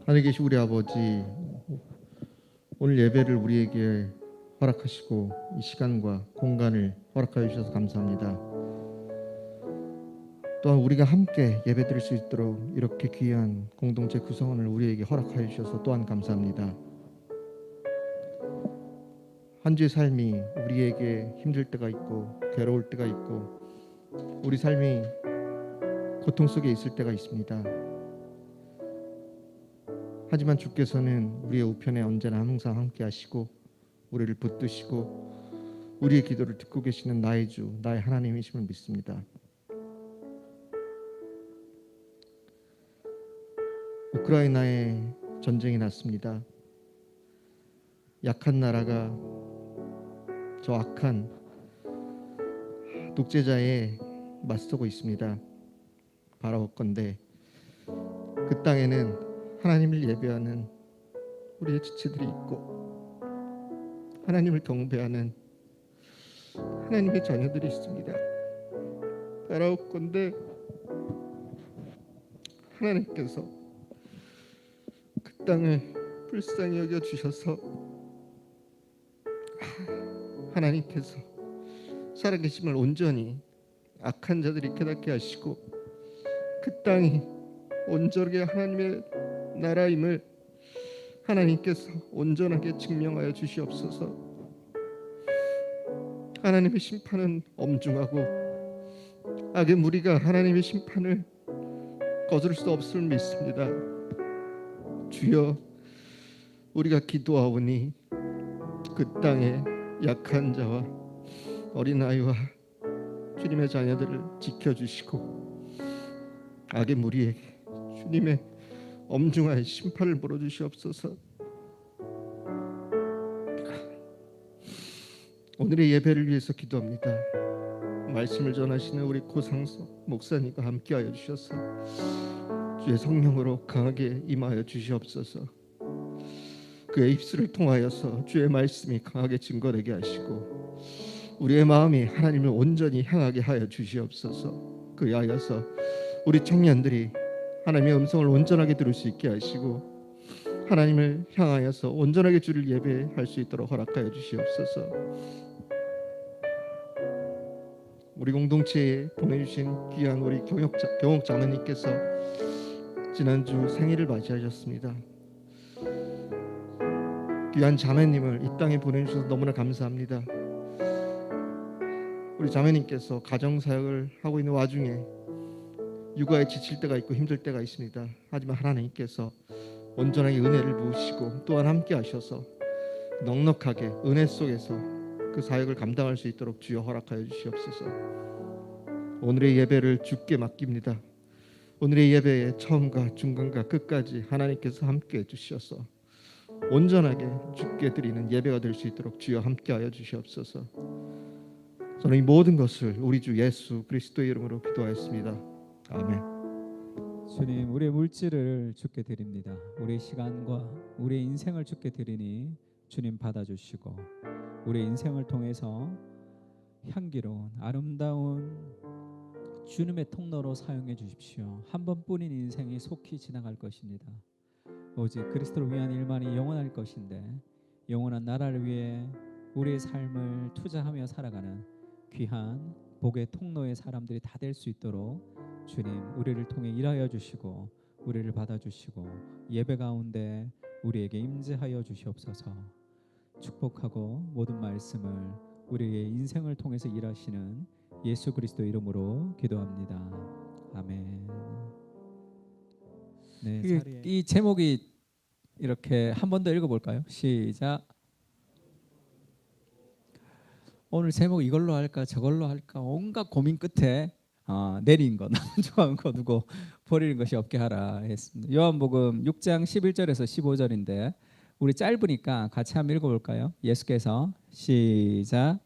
하늘에 계신 우리 아버지, 오늘 예배를 우리에게 허락하시고 이 시간과 공간을 허락하여 주셔서 감사합니다. 또한 우리가 함께 예배드릴 수 있도록 이렇게 귀한 공동체 구성원을 우리에게 허락하여 주셔서 또한 감사합니다. 한 주의 삶이 우리에게 힘들 때가 있고 괴로울 때가 있고 우리 삶이 고통 속에 있을 때가 있습니다. 하지만 주께서는 우리의 우편에 언제나 항상 함께 하시고 우리를 붙드시고 우리의 기도를 듣고 계시는 나의 주, 나의 하나님이심을 믿습니다. 우크라이나에 전쟁이 났습니다. 약한 나라가 저 악한 독재자에 맞서고 있습니다. 바라옵건대 그 땅에는 하나님을 예배하는 우리의 지체들이 있고 하나님을 경배하는 하나님의 자녀들이 있습니다. 바라옵건대 하나님께서 그 땅을 불쌍히 여겨 주셔서 하나님께서 살아계심을 온전히 악한 자들이 깨닫게 하시고 그 땅이 온전하게 하나님의 나라임을 하나님께서 온전하게 증명하여 주시옵소서. 하나님의 심판은 엄중하고 악의 무리가 하나님의 심판을 거스를 수 없음을 믿습니다. 주여, 우리가 기도하오니 그 땅에 약한 자와 어린아이와 주님의 자녀들을 지켜주시고 악의 무리에게 주님의 엄중한 심판을 물어주시옵소서. 오늘의 예배를 위해서 기도합니다. 말씀을 전하시는 우리 고상석 목사님과 함께하여 주셔서 주의 성령으로 강하게 임하여 주시옵소서. 그의 입술을 통하여서 주의 말씀이 강하게 증거되게 하시고 우리의 마음이 하나님을 온전히 향하게 하여 주시옵소서. 그리하여서 우리 청년들이 하나님의 음성을 온전하게 들을 수 있게 하시고 하나님을 향하여서 온전하게 주를 예배할 수 있도록 허락하여 주시옵소서. 우리 공동체에 보내주신 귀한 우리 경옥 자매님께서 지난주 생일을 맞이하셨습니다. 귀한 자매님을 이 땅에 보내주셔서 너무나 감사합니다. 우리 자매님께서 가정사역을 하고 있는 와중에 육아에 지칠 때가 있고 힘들 때가 있습니다. 하지만 하나님께서 온전하게 은혜를 부으시고 또한 함께 하셔서 넉넉하게 은혜 속에서 그 사역을 감당할 수 있도록 주여 허락하여 주시옵소서. 오늘의 예배를 주께 맡깁니다. 오늘의 예배의 처음과 중간과 끝까지 하나님께서 함께 해주셔서 온전하게 주께 드리는 예배가 될 수 있도록 주여 함께하여 주시옵소서. 저는 이 모든 것을 우리 주 예수 그리스도의 이름으로 기도하였습니다. 아멘. 주님, 우리의 물질을 주께 드립니다. 우리의 시간과 우리의 인생을 주께 드리니 주님 받아주시고 우리의 인생을 통해서 향기로운 아름다운 주님의 통로로 사용해 주십시오. 한 번뿐인 인생이 속히 지나갈 것입니다. 오직 그리스도를 위한 일만이 영원할 것인데 영원한 나라를 위해 우리의 삶을 투자하며 살아가는 귀한 복의 통로의 사람들이 다 될 수 있도록 주님 우리를 통해 일하여 주시고 우리를 받아주시고 예배 가운데 우리에게 임재하여 주시옵소서. 축복하고 모든 말씀을 우리의 인생을 통해서 일하시는 예수 그리스도 이름으로 기도합니다. 아멘. 네, 이 제목이 이렇게 한 번 더 읽어볼까요? 시작. 오늘 제목 이걸로 할까 저걸로 할까 온갖 고민 끝에 내린 거 남은 좋아하는 거 두고 버리는 것이 없게 하라 했습니다. 요한복음 6장 11절에서 15절인데 우리 짧으니까 같이 한번 읽어볼까요? 예수께서 시작.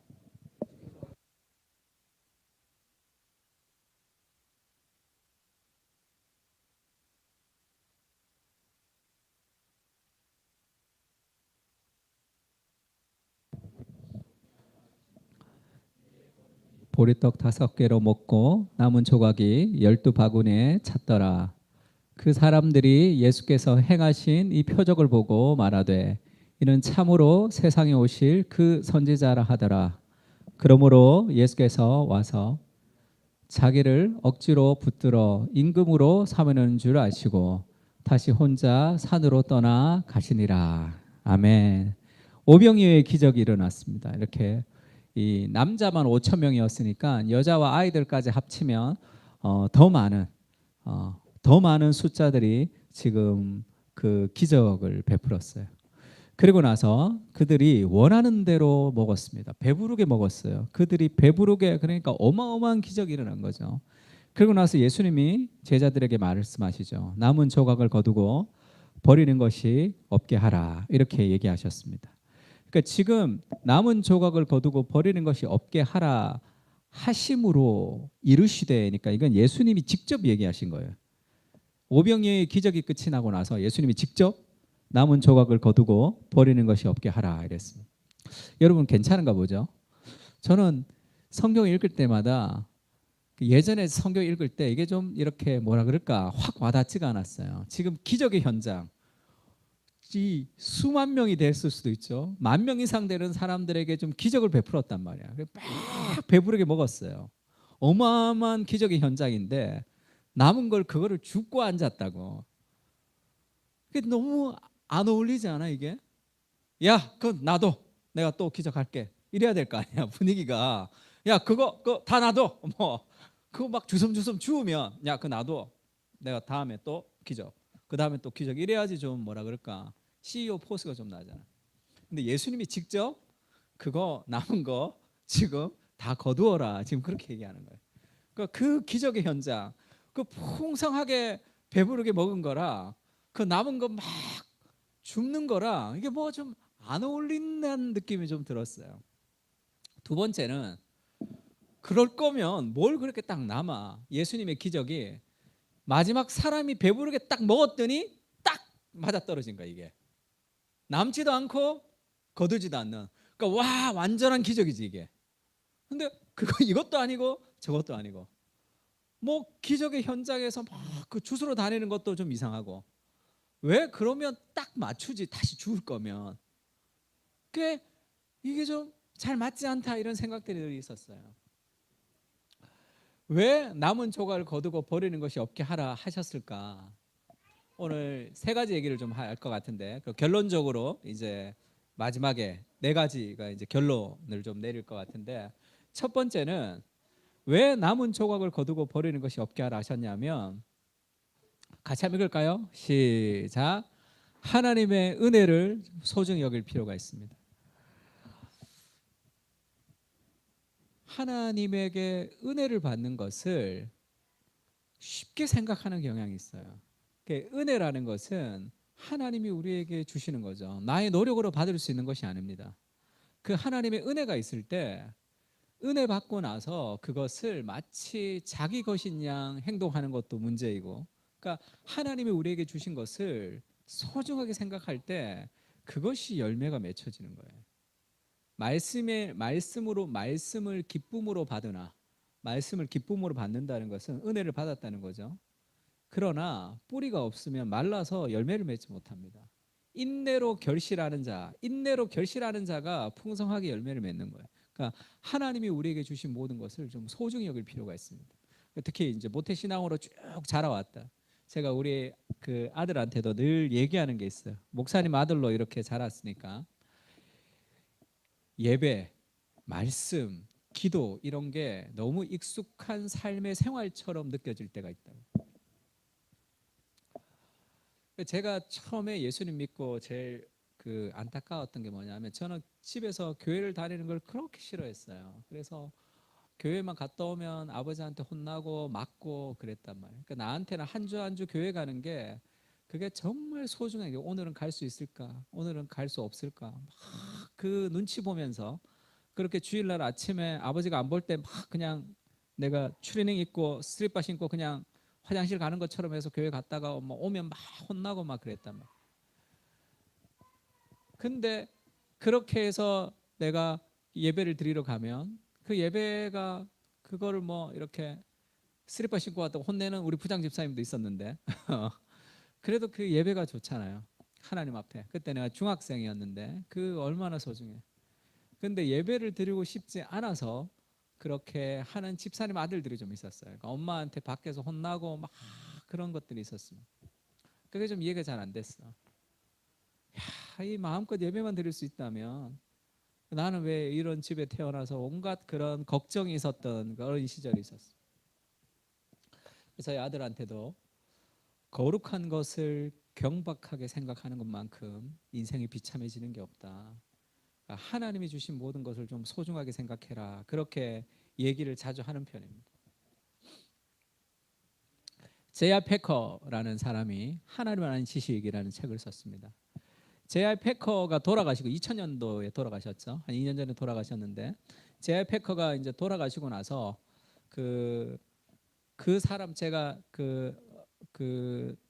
보리떡 5개로 먹고 남은 조각이 12바구니에 찼더라. 그 사람들이 예수께서 행하신 이 표적을 보고 말하되 이는 참으로 세상에 오실 그 선지자라 하더라. 그러므로 예수께서 와서 자기를 억지로 붙들어 임금으로 삼으는 줄 아시고 다시 혼자 산으로 떠나 가시니라. 아멘. 오병이어의 기적이 일어났습니다. 이렇게 이 남자만 5천 명이었으니까 여자와 아이들까지 합치면 더 많은 더 많은 숫자들이 지금 그 기적을 베풀었어요. 그리고 나서 그들이 원하는 대로 먹었습니다. 배부르게 먹었어요. 그들이 배부르게, 그러니까 어마어마한 기적이 일어난 거죠. 그리고 나서 예수님이 제자들에게 말씀하시죠. 남은 조각을 거두고 버리는 것이 없게 하라. 이렇게 얘기하셨습니다. 그러니까 지금 남은 조각을 거두고 버리는 것이 없게 하라 하심으로 이르시되니까 이건 예수님이 직접 얘기하신 거예요. 오병이어의 기적이 끝이 나고 나서 예수님이 직접 남은 조각을 거두고 버리는 것이 없게 하라 이랬습니다. 여러분 괜찮은가 보죠? 저는 성경 읽을 때마다 예전에 성경 읽을 때 이게 좀 이렇게 뭐라 그럴까 확 와닿지가 않았어요. 지금 기적의 현장, 이 수만 명이 됐을 수도 있죠. 10,000명 이상 되는 사람들에게 좀 기적을 베풀었단 말이야. 막 배부르게 먹었어요. 어마어마한 기적의 현장인데 남은 걸 그거를 줍고 앉았다고. 그게 너무 안 어울리지 않아 이게? 야, 그건 놔둬. 내가 또 기적할게. 이래야 될 거 아니야 분위기가. 야, 그거 다 놔둬. 뭐 그거 막 주섬주섬 주우면 야, 그거 놔둬. 내가 다음에 또 기적. 그 다음에 또 기적. 이래야지 좀 뭐라 그럴까. CEO 포스가 좀 나잖아. 근데 예수님이 직접 그거 남은 거 지금 다 거두어라. 지금 그렇게 얘기하는 거예요. 그러니까 그 기적의 현장, 그 풍성하게 배부르게 먹은 거라 그 남은 거 막 줍는 거라 이게 뭐 좀 안 어울린다는 느낌이 좀 들었어요. 두 번째는 그럴 거면 뭘 그렇게 딱 남아. 예수님의 기적이 마지막 사람이 배부르게 딱 먹었더니 딱 맞아떨어진 거야 이게. 남지도 않고 거두지도 않는. 그러니까 와 완전한 기적이지 이게. 근데 그거 이것도 아니고 저것도 아니고 뭐 기적의 현장에서 막 그 주스러 다니는 것도 좀 이상하고 왜 그러면 딱 맞추지 다시 주울 거면 꽤 이게 좀 잘 맞지 않다 이런 생각들이 있었어요. 왜 남은 조각을 거두고 버리는 것이 없게 하라 하셨을까? 오늘 세 가지 얘기를 좀 할 것 같은데 결론적으로 이제 마지막에 네 가지가 이제 결론을 좀 내릴 것 같은데 첫 번째는 왜 남은 조각을 거두고 버리는 것이 없게 하라 하셨냐면 같이 한번 읽을까요? 시작. 하나님의 은혜를 소중히 여길 필요가 있습니다. 하나님에게 은혜를 받는 것을 쉽게 생각하는 경향이 있어요. 은혜라는 것은 하나님이 우리에게 주시는 거죠. 나의 노력으로 받을 수 있는 것이 아닙니다. 그 하나님의 은혜가 있을 때 은혜 받고 나서 그것을 마치 자기 것인 양 행동하는 것도 문제이고, 그러니까 하나님이 우리에게 주신 것을 소중하게 생각할 때 그것이 열매가 맺혀지는 거예요. 말씀을 기쁨으로 받으나 말씀을 기쁨으로 받는다는 것은 은혜를 받았다는 거죠. 그러나 뿌리가 없으면 말라서 열매를 맺지 못합니다. 인내로 결실하는 자가 풍성하게 열매를 맺는 거예요. 그러니까 하나님이 우리에게 주신 모든 것을 좀 소중히 여길 필요가 있습니다. 특히 이제 모태 신앙으로 쭉 자라왔다. 제가 우리 그 아들한테도 늘 얘기하는 게 있어요. 목사님 아들로 이렇게 자랐으니까 예배, 말씀, 기도 이런 게 너무 익숙한 삶의 생활처럼 느껴질 때가 있다. 제가 처음에 예수님 믿고 제일 그 안타까웠던 게 뭐냐면 저는 집에서 교회를 다니는 걸 그렇게 싫어했어요. 그래서 교회만 갔다 오면 아버지한테 혼나고 맞고 그랬단 말이에요. 그러니까 나한테는 한 주 한 주 교회 가는 게 그게 정말 소중해요. 오늘은 갈 수 있을까? 오늘은 갈 수 없을까? 막 그 눈치 보면서 그렇게 주일날 아침에 아버지가 안 볼 때 막 그냥 내가 추리닝 입고 스리퍼 신고 그냥 화장실 가는 것처럼 해서 교회 갔다가 뭐 오면 막 혼나고 막 그랬단 말이야. 근데 그렇게 해서 내가 예배를 드리러 가면 그 예배가 그거를 뭐 이렇게 슬리퍼 신고 왔다고 혼내는 우리 부장 집사님도 있었는데 그래도 그 예배가 좋잖아요. 하나님 앞에. 그때 내가 중학생이었는데 그 얼마나 소중해. 근데 예배를 드리고 싶지 않아서 그렇게 하는 집사님 아들들이 좀 있었어요. 그러니까 엄마한테 밖에서 혼나고 막 그런 것들이 있었습니다. 그게 좀 이해가 잘 안 됐어. 야, 이 마음껏 예배만 드릴 수 있다면 나는 왜 이런 집에 태어나서 온갖 그런 걱정이 있었던 그런 시절이 있었어. 그래서 아들한테도 거룩한 것을 경박하게 생각하는 것만큼 인생이 비참해지는 게 없다. 그러니까 하나님이 주신 모든 것을 좀 소중하게 생각해라. 그렇게 얘기를 자주 하는 편입니다. 제야 패커라는 사람이 하나님을 아는 지식이라는 책을 썼습니다. 제야 패커가 돌아가시고 2000년도에 돌아가셨죠. 한 2년 전에 돌아가셨는데 제야 패커가 이제 돌아가시고 나서 그 사람 제가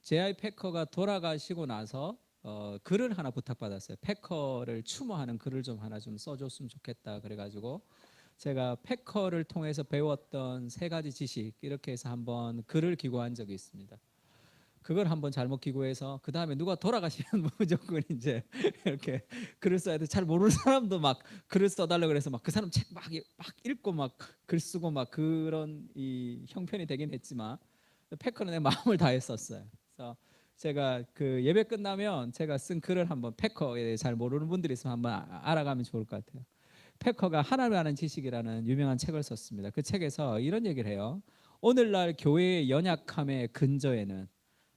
제이 패커가 돌아가시고 나서 글을 하나 부탁받았어요. 패커를 추모하는 글을 좀 하나 좀 써줬으면 좋겠다. 그래가지고 제가 패커를 통해서 배웠던 3가지 지식 이렇게 해서 한번 글을 기고한 적이 있습니다. 그걸 한번 잘못 기고해서 그 다음에 누가 돌아가시면 무조건 이제 이렇게 글을 써야 돼. 잘 모르는 사람도 막 글을 써달라고 그래서 막 그 사람 책 막 읽고 막 글 쓰고 막 그런 이 형편이 되긴 했지만 패커는 내 마음을 다했었어요. 그래서 제가 그 예배 끝나면 제가 쓴 글을 한번 패커에 대해 잘 모르는 분들이 있으면 한번 알아가면 좋을 것 같아요. 패커가 하나를 아는 지식이라는 유명한 책을 썼습니다. 그 책에서 이런 얘기를 해요. 오늘날 교회의 연약함의 근저에는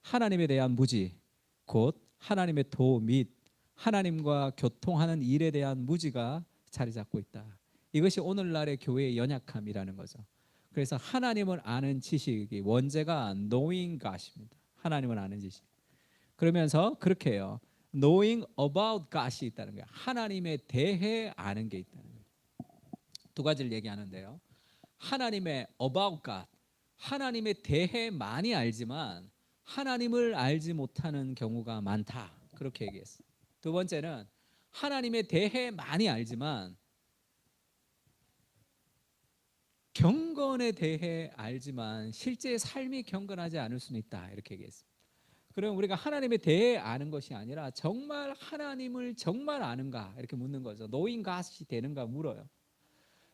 하나님에 대한 무지, 곧 하나님의 도 및 하나님과 교통하는 일에 대한 무지가 자리 잡고 있다. 이것이 오늘날의 교회의 연약함이라는 거죠. 그래서 하나님을 아는 지식이 원제가 knowing God입니다. 하나님을 아는 지식. 그러면서 그렇게 해요. knowing about God이 있다는 거예요. 하나님에 대해 아는 게 있다는 거예요. 2가지를 얘기하는데요. 하나님의 about God, 하나님에 대해 많이 알지만 하나님을 알지 못하는 경우가 많다. 그렇게 얘기했어요. 2번째는 하나님에 대해 많이 알지만 경건에 대해 알지만 실제 삶이 경건하지 않을 수는 있다. 이렇게 얘기했습니다. 그럼 우리가 하나님에 대해 아는 것이 아니라 정말 하나님을 정말 아는가 이렇게 묻는 거죠. knowing God이 되는가 물어요.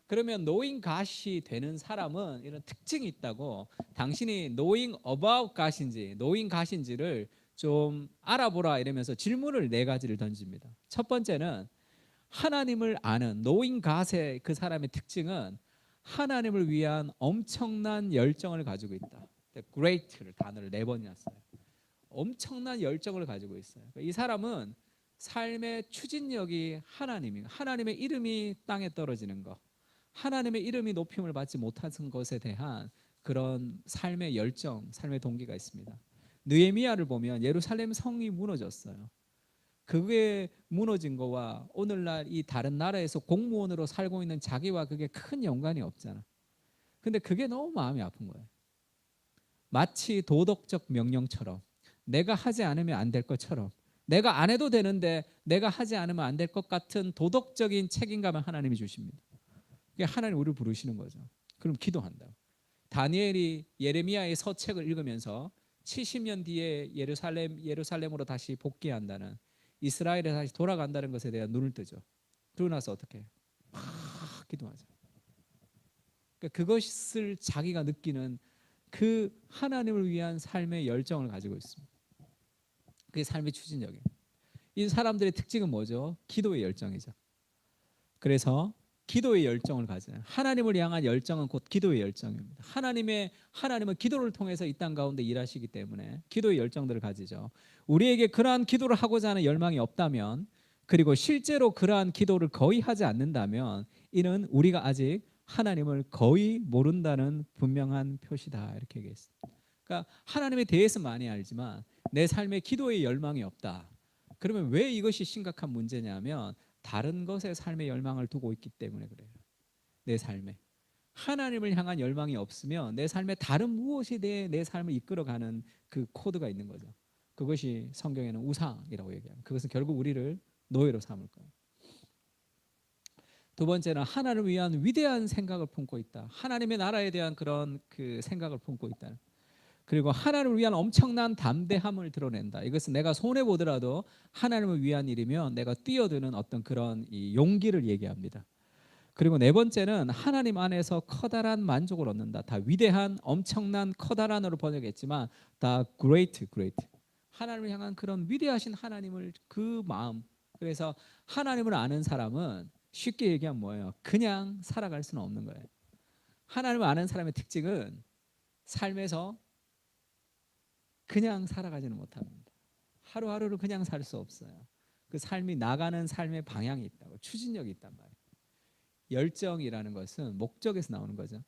그러면 knowing God이 되는 사람은 이런 특징이 있다고 당신이 knowing about God인지 knowing God인지를 좀 알아보라 이러면서 질문을 4가지를 던집니다. 첫 번째는 하나님을 아는 knowing God의 그 사람의 특징은 하나님을 위한 엄청난 열정을 가지고 있다. great를 단어를 4번이나 써요. 엄청난 열정을 가지고 있어요. 이 사람은 삶의 추진력이 하나님이에요. 하나님의 이름이 땅에 떨어지는 것, 하나님의 이름이 높임을 받지 못하는 것에 대한 그런 삶의 열정, 삶의 동기가 있습니다. 느헤미야를 보면 예루살렘 성이 무너졌어요. 그게 무너진 거와 오늘날 이 다른 나라에서 공무원으로 살고 있는 자기와 그게 큰 연관이 없잖아. 근데 그게 너무 마음이 아픈 거예요. 마치 도덕적 명령처럼 내가 하지 않으면 안 될 것처럼 내가 안 해도 되는데 내가 하지 않으면 안 될 것 같은 도덕적인 책임감을 하나님이 주십니다. 그게 하나님 우리를 부르시는 거죠. 그럼 기도한다. 다니엘이 예레미야의 서책을 읽으면서 70년 뒤에 예루살렘으로 다시 복귀한다는 이스라엘에 다시 돌아간다는 것에 대한 눈을 뜨죠. 그러고 나서 어떻게 해요? 막 기도하죠. 그러니까 그것을 자기가 느끼는 그 하나님을 위한 삶의 열정을 가지고 있습니다. 그게 삶의 추진력이에요. 이 사람들의 특징은 뭐죠? 기도의 열정이죠. 그래서 기도의 열정을 가져요. 하나님을 향한 열정은 곧 기도의 열정입니다. 하나님은 기도를 통해서 이 땅 가운데 일하시기 때문에 기도의 열정들을 가지죠. 우리에게 그러한 기도를 하고자 하는 열망이 없다면, 그리고 실제로 그러한 기도를 거의 하지 않는다면, 이는 우리가 아직 하나님을 거의 모른다는 분명한 표시다. 이렇게 얘기했습니다. 그러니까 하나님에 대해서 많이 알지만 내 삶에 기도의 열망이 없다. 그러면 왜 이것이 심각한 문제냐면 다른 것에 삶의 열망을 두고 있기 때문에 그래요. 내 삶에 하나님을 향한 열망이 없으면 내 삶에 다른 무엇이 내 삶을 이끌어가는 그 코드가 있는 거죠. 그것이 성경에는 우상이라고 얘기합니다. 그것은 결국 우리를 노예로 삼을 거예요. 두 번째는 하나님을 위한 위대한 생각을 품고 있다. 하나님의 나라에 대한 그런 그 생각을 품고 있다. 그리고 하나님을 위한 엄청난 담대함을 드러낸다. 이것은 내가 손해 보더라도 하나님을 위한 일이면 내가 뛰어드는 어떤 그런 이 용기를 얘기합니다. 그리고 네 번째는 하나님 안에서 커다란 만족을 얻는다. 다 위대한, 엄청난, 커다란으로 번역했지만 다 great. 하나님을 향한 그런 위대하신 하나님을 그 마음. 그래서 하나님을 아는 사람은 쉽게 얘기하면 뭐예요? 그냥 살아갈 수는 없는 거예요. 하나님을 아는 사람의 특징은 삶에서 그냥 살아가지는 못합니다. 하루하루를 그냥 살 수 없어요. 그 삶이 나가는 삶의 방향이 있다고, 추진력이 있단 말이에요. 열정이라는 것은 목적에서 나오는 거죠.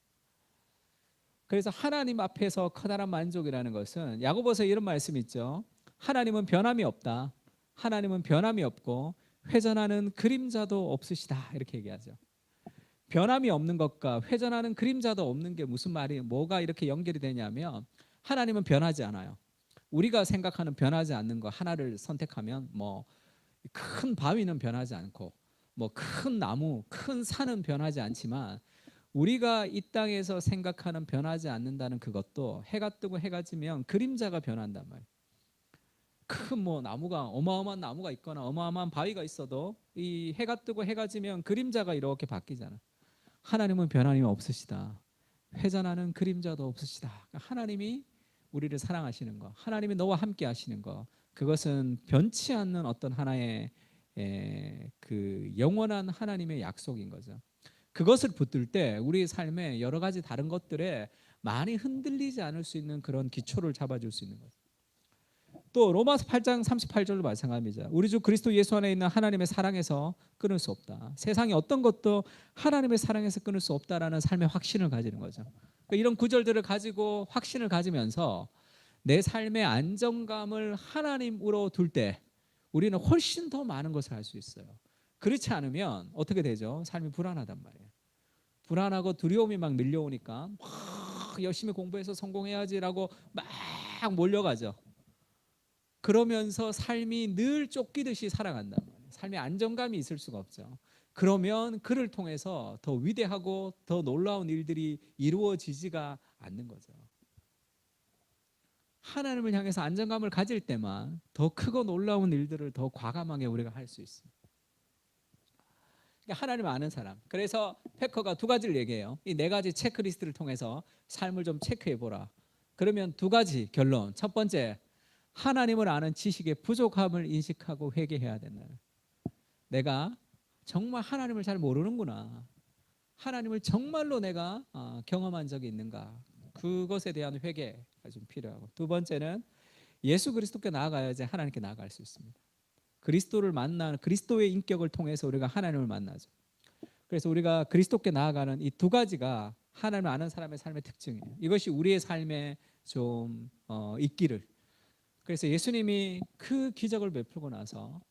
그래서 하나님 앞에서 커다란 만족이라는 것은 야고보서 이런 말씀이 있죠. 하나님은 변함이 없다. 하나님은 변함이 없고 회전하는 그림자도 없으시다. 이렇게 얘기하죠. 변함이 없는 것과 회전하는 그림자도 없는 게 무슨 말이에요? 뭐가 이렇게 연결이 되냐면 하나님은 변하지 않아요. 우리가 생각하는 변하지 않는 거 하나를 선택하면 뭐 큰 바위는 변하지 않고 뭐 큰 나무, 큰 산은 변하지 않지만 우리가 이 땅에서 생각하는 변하지 않는다는 그것도 해가 뜨고 해가 지면 그림자가 변한단 말이에요. 큰 뭐 나무가 어마어마한 나무가 있거나 어마어마한 바위가 있어도 이 해가 뜨고 해가 지면 그림자가 이렇게 바뀌잖아. 하나님은 변함이 없으시다. 회전하는 그림자도 없으시다. 그러니까 하나님이 우리를 사랑하시는 거, 하나님이 너와 함께 하시는 거, 그것은 변치 않는 어떤 하나의 그 영원한 하나님의 약속인 거죠. 그것을 붙들 때 우리 삶에 여러 가지 다른 것들에 많이 흔들리지 않을 수 있는 그런 기초를 잡아줄 수 있는 거죠. 또 로마서 8장 38절도 마찬가지입니다. 우리 주 그리스도 예수 안에 있는 하나님의 사랑에서 끊을 수 없다. 세상의 어떤 것도 하나님의 사랑에서 끊을 수 없다라는 삶의 확신을 가지는 거죠. 그러니까 이런 구절들을 가지고 확신을 가지면서 내 삶의 안정감을 하나님으로 둘 때 우리는 훨씬 더 많은 것을 할 수 있어요. 그렇지 않으면 어떻게 되죠? 삶이 불안하단 말이에요. 불안하고 두려움이 막 밀려오니까 막 열심히 공부해서 성공해야지라고 막 몰려가죠. 그러면서 삶이 늘 쫓기듯이 살아간단 말이에요. 삶의 안정감이 있을 수가 없죠. 그러면 그를 통해서 더 위대하고 더 놀라운 일들이 이루어지지가 않는 거죠. 하나님을 향해서 안정감을 가질 때만 더 크고 놀라운 일들을 더 과감하게 우리가 할 수 있습니다. 그러니까 하나님을 아는 사람. 그래서 패커가 두 가지를 얘기해요. 이 네 가지 체크리스트를 통해서 삶을 좀 체크해 보라. 그러면 두 가지 결론. 첫 번째, 하나님을 아는 지식의 부족함을 인식하고 회개해야 된다. 내가 정말 하나님을 잘 모르는구나. 하나님을 정말로 내가 경험한 적이 있는가. 그것에 대한 회개가 좀 필요하고, 두 번째는 예수 그리스도께 나아가야지 하나님께 나아갈 수 있습니다. 그리스도를 만나는, 그리스도의 인격을 통해서 우리가 하나님을 만나죠. 그래서 우리가 그리스도께 나아가는 이 두 가지가 하나님을 아는 사람의 삶의 특징이에요. 이것이 우리의 삶에 좀 있기를. 그래서 예수님이 그 기적을 베풀고 나서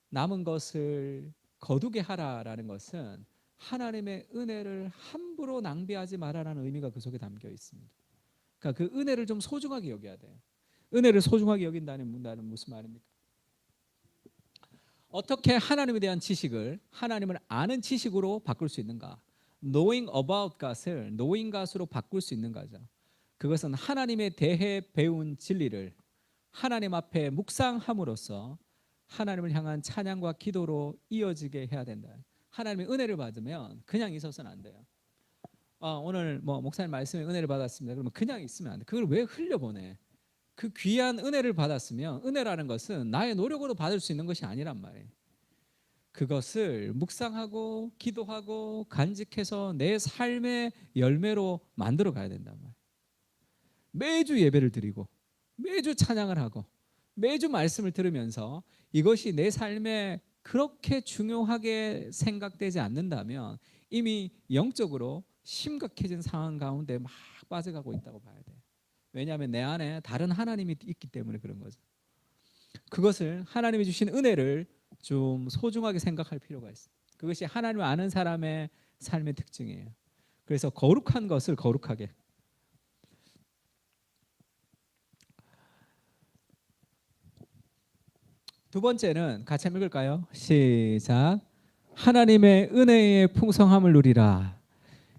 남은 것을 거두게 하라라는 것은 하나님의 은혜를 함부로 낭비하지 마라라는 의미가 그 속에 담겨 있습니다. 그러니까 그 은혜를 좀 소중하게 여겨야 돼요. 은혜를 소중하게 여긴다는 무슨 말입니까? 어떻게 하나님에 대한 지식을 하나님을 아는 지식으로 바꿀 수 있는가? knowing about God을 knowing God으로 바꿀 수 있는 거죠. 그것은 하나님에 대해 배운 진리를 하나님 앞에 묵상함으로써 하나님을 향한 찬양과 기도로 이어지게 해야 된다. 하나님의 은혜를 받으면 그냥 있어서는 안 돼요. 오늘 뭐 목사님 말씀에 은혜를 받았습니다. 그러면 그냥 있으면 안 돼. 그걸 왜 흘려보내? 그 귀한 은혜를 받았으면, 은혜라는 것은 나의 노력으로 받을 수 있는 것이 아니란 말이에요. 그것을 묵상하고 기도하고 간직해서 내 삶의 열매로 만들어 가야 된단 말이에요. 매주 예배를 드리고 매주 찬양을 하고 매주 말씀을 들으면서 이것이 내 삶에 그렇게 중요하게 생각되지 않는다면 이미 영적으로 심각해진 상황 가운데 막 빠져가고 있다고 봐야 돼요. 왜냐하면 내 안에 다른 하나님이 있기 때문에 그런 거죠. 그것을, 하나님이 주신 은혜를 좀 소중하게 생각할 필요가 있어요. 그것이 하나님을 아는 사람의 삶의 특징이에요. 그래서 거룩한 것을 거룩하게. 두 번째는 같이 한번 읽을까요? 시작. 하나님의 은혜의 풍성함을 누리라.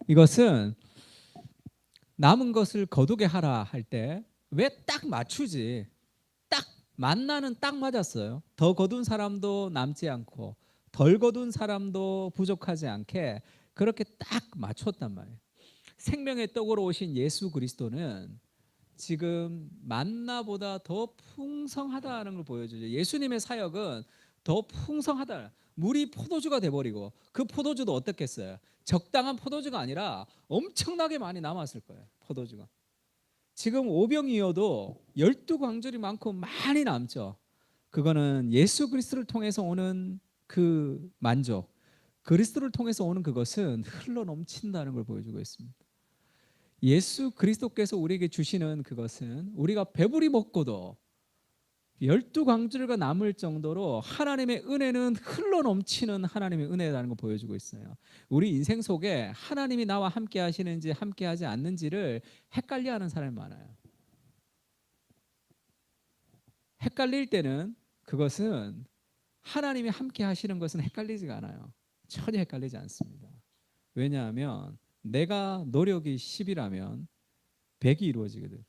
이것은 남은 것을 거두게 하라 할 때 왜 딱 맞추지? 딱 만나는 딱 맞았어요. 더 거둔 사람도 남지 않고 덜 거둔 사람도 부족하지 않게 그렇게 딱 맞췄단 말이에요. 생명의 떡으로 오신 예수 그리스도는 지금 만나보다 더 풍성하다는 걸 보여주죠. 예수님의 사역은 더 풍성하다. 물이 포도주가 돼버리고 그 포도주도 어떻겠어요? 적당한 포도주가 아니라 엄청나게 많이 남았을 거예요. 포도주가. 지금 오병이어도 12광절이 많고 많이 남죠. 그거는 예수 그리스도를 통해서 오는 그 만족, 그리스도를 통해서 오는 그것은 흘러 넘친다는 걸 보여주고 있습니다. 예수 그리스도께서 우리에게 주시는 그것은 우리가 배부리 먹고도 12광주가 남을 정도로 하나님의 은혜는 흘러 넘치는 하나님의 은혜라는 걸 보여주고 있어요. 우리 인생 속에 하나님이 나와 함께 하시는지 함께 하지 않는지를 헷갈려하는 사람이 많아요. 헷갈릴 때는 그것은 하나님이 함께 하시는 것은 헷갈리지가 않아요. 전혀 헷갈리지 않습니다. 왜냐하면 내가 노력이 10이라면 100이 이루어지거든.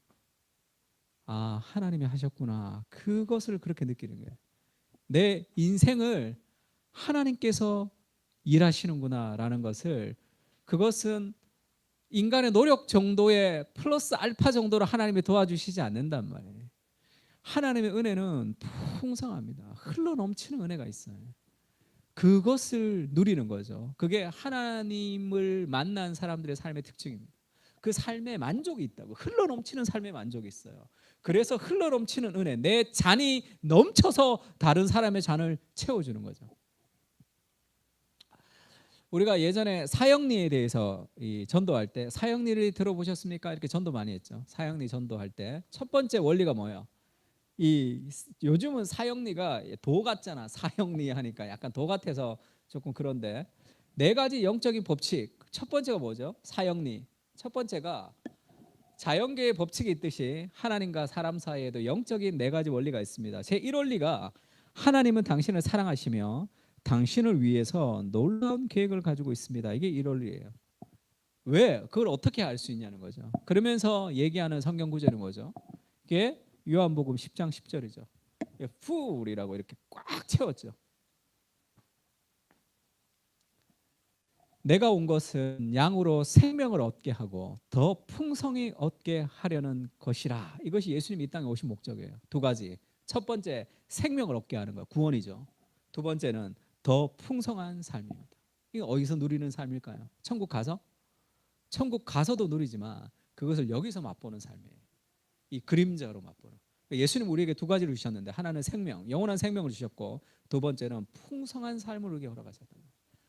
아, 하나님이 하셨구나. 그것을 그렇게 느끼는 거예요. 내 인생을 하나님께서 일하시는구나라는 것을, 그것은 인간의 노력 정도의 플러스 알파 정도로 하나님이 도와주시지 않는단 말이에요. 하나님의 은혜는 풍성합니다. 흘러 넘치는 은혜가 있어요. 그것을 누리는 거죠. 그게 하나님을 만난 사람들의 삶의 특징입니다. 그 삶에 만족이 있다고. 흘러 넘치는 삶의 만족이 있어요. 그래서 흘러 넘치는 은혜, 내 잔이 넘쳐서 다른 사람의 잔을 채워주는 거죠. 우리가 예전에 사형리에 대해서 전도할 때, 사형리를 들어보셨습니까? 이렇게 전도 많이 했죠. 사형리 전도할 때 첫 번째 원리가 뭐예요? 요즘은 사형리가 도 같잖아. 사형리 하니까 약간 도 같아서 조금 그런데, 네 가지 영적인 법칙. 첫 번째가 뭐죠? 사형리. 첫 번째가 자연계의 법칙이 있듯이 하나님과 사람 사이에도 영적인 네 가지 원리가 있습니다. 제 1원리가 하나님은 당신을 사랑하시며 당신을 위해서 놀라운 계획을 가지고 있습니다. 이게 1원리예요. 왜? 그걸 어떻게 알 수 있냐는 거죠. 그러면서 얘기하는 성경 구절은 뭐죠? 이게 요한복음 10장 10절이죠. 풀이라고 이렇게 꽉 채웠죠. 내가 온 것은 양으로 생명을 얻게 하고 더 풍성히 얻게 하려는 것이라. 이것이 예수님이 이 땅에 오신 목적이에요. 두 가지. 첫 번째, 생명을 얻게 하는 거예요. 구원이죠. 두 번째는 더 풍성한 삶입니다. 이게 어디서 누리는 삶일까요? 천국 가서? 천국 가서도 누리지만 그것을 여기서 맛보는 삶이에요. 이 그림자로 맛보는. 예수님 우리에게 두 가지를 주셨는데, 하나는 생명, 영원한 생명을 주셨고, 두 번째는 풍성한 삶을 우리에게 허락하셨다.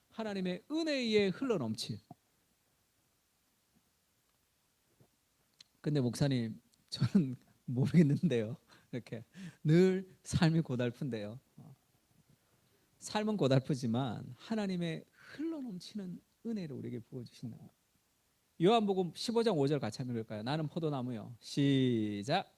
하나님의 은혜에 흘러 넘칠. 근데 목사님, 저는 모르겠는데요. 이렇게 늘 삶이 고달픈데요. 삶은 고달프지만 하나님의 흘러 넘치는 은혜를 우리에게 부어 주신다. 요한복음 15장 5절 같이 한번 읽을까요? 나는 포도나무요. 시작.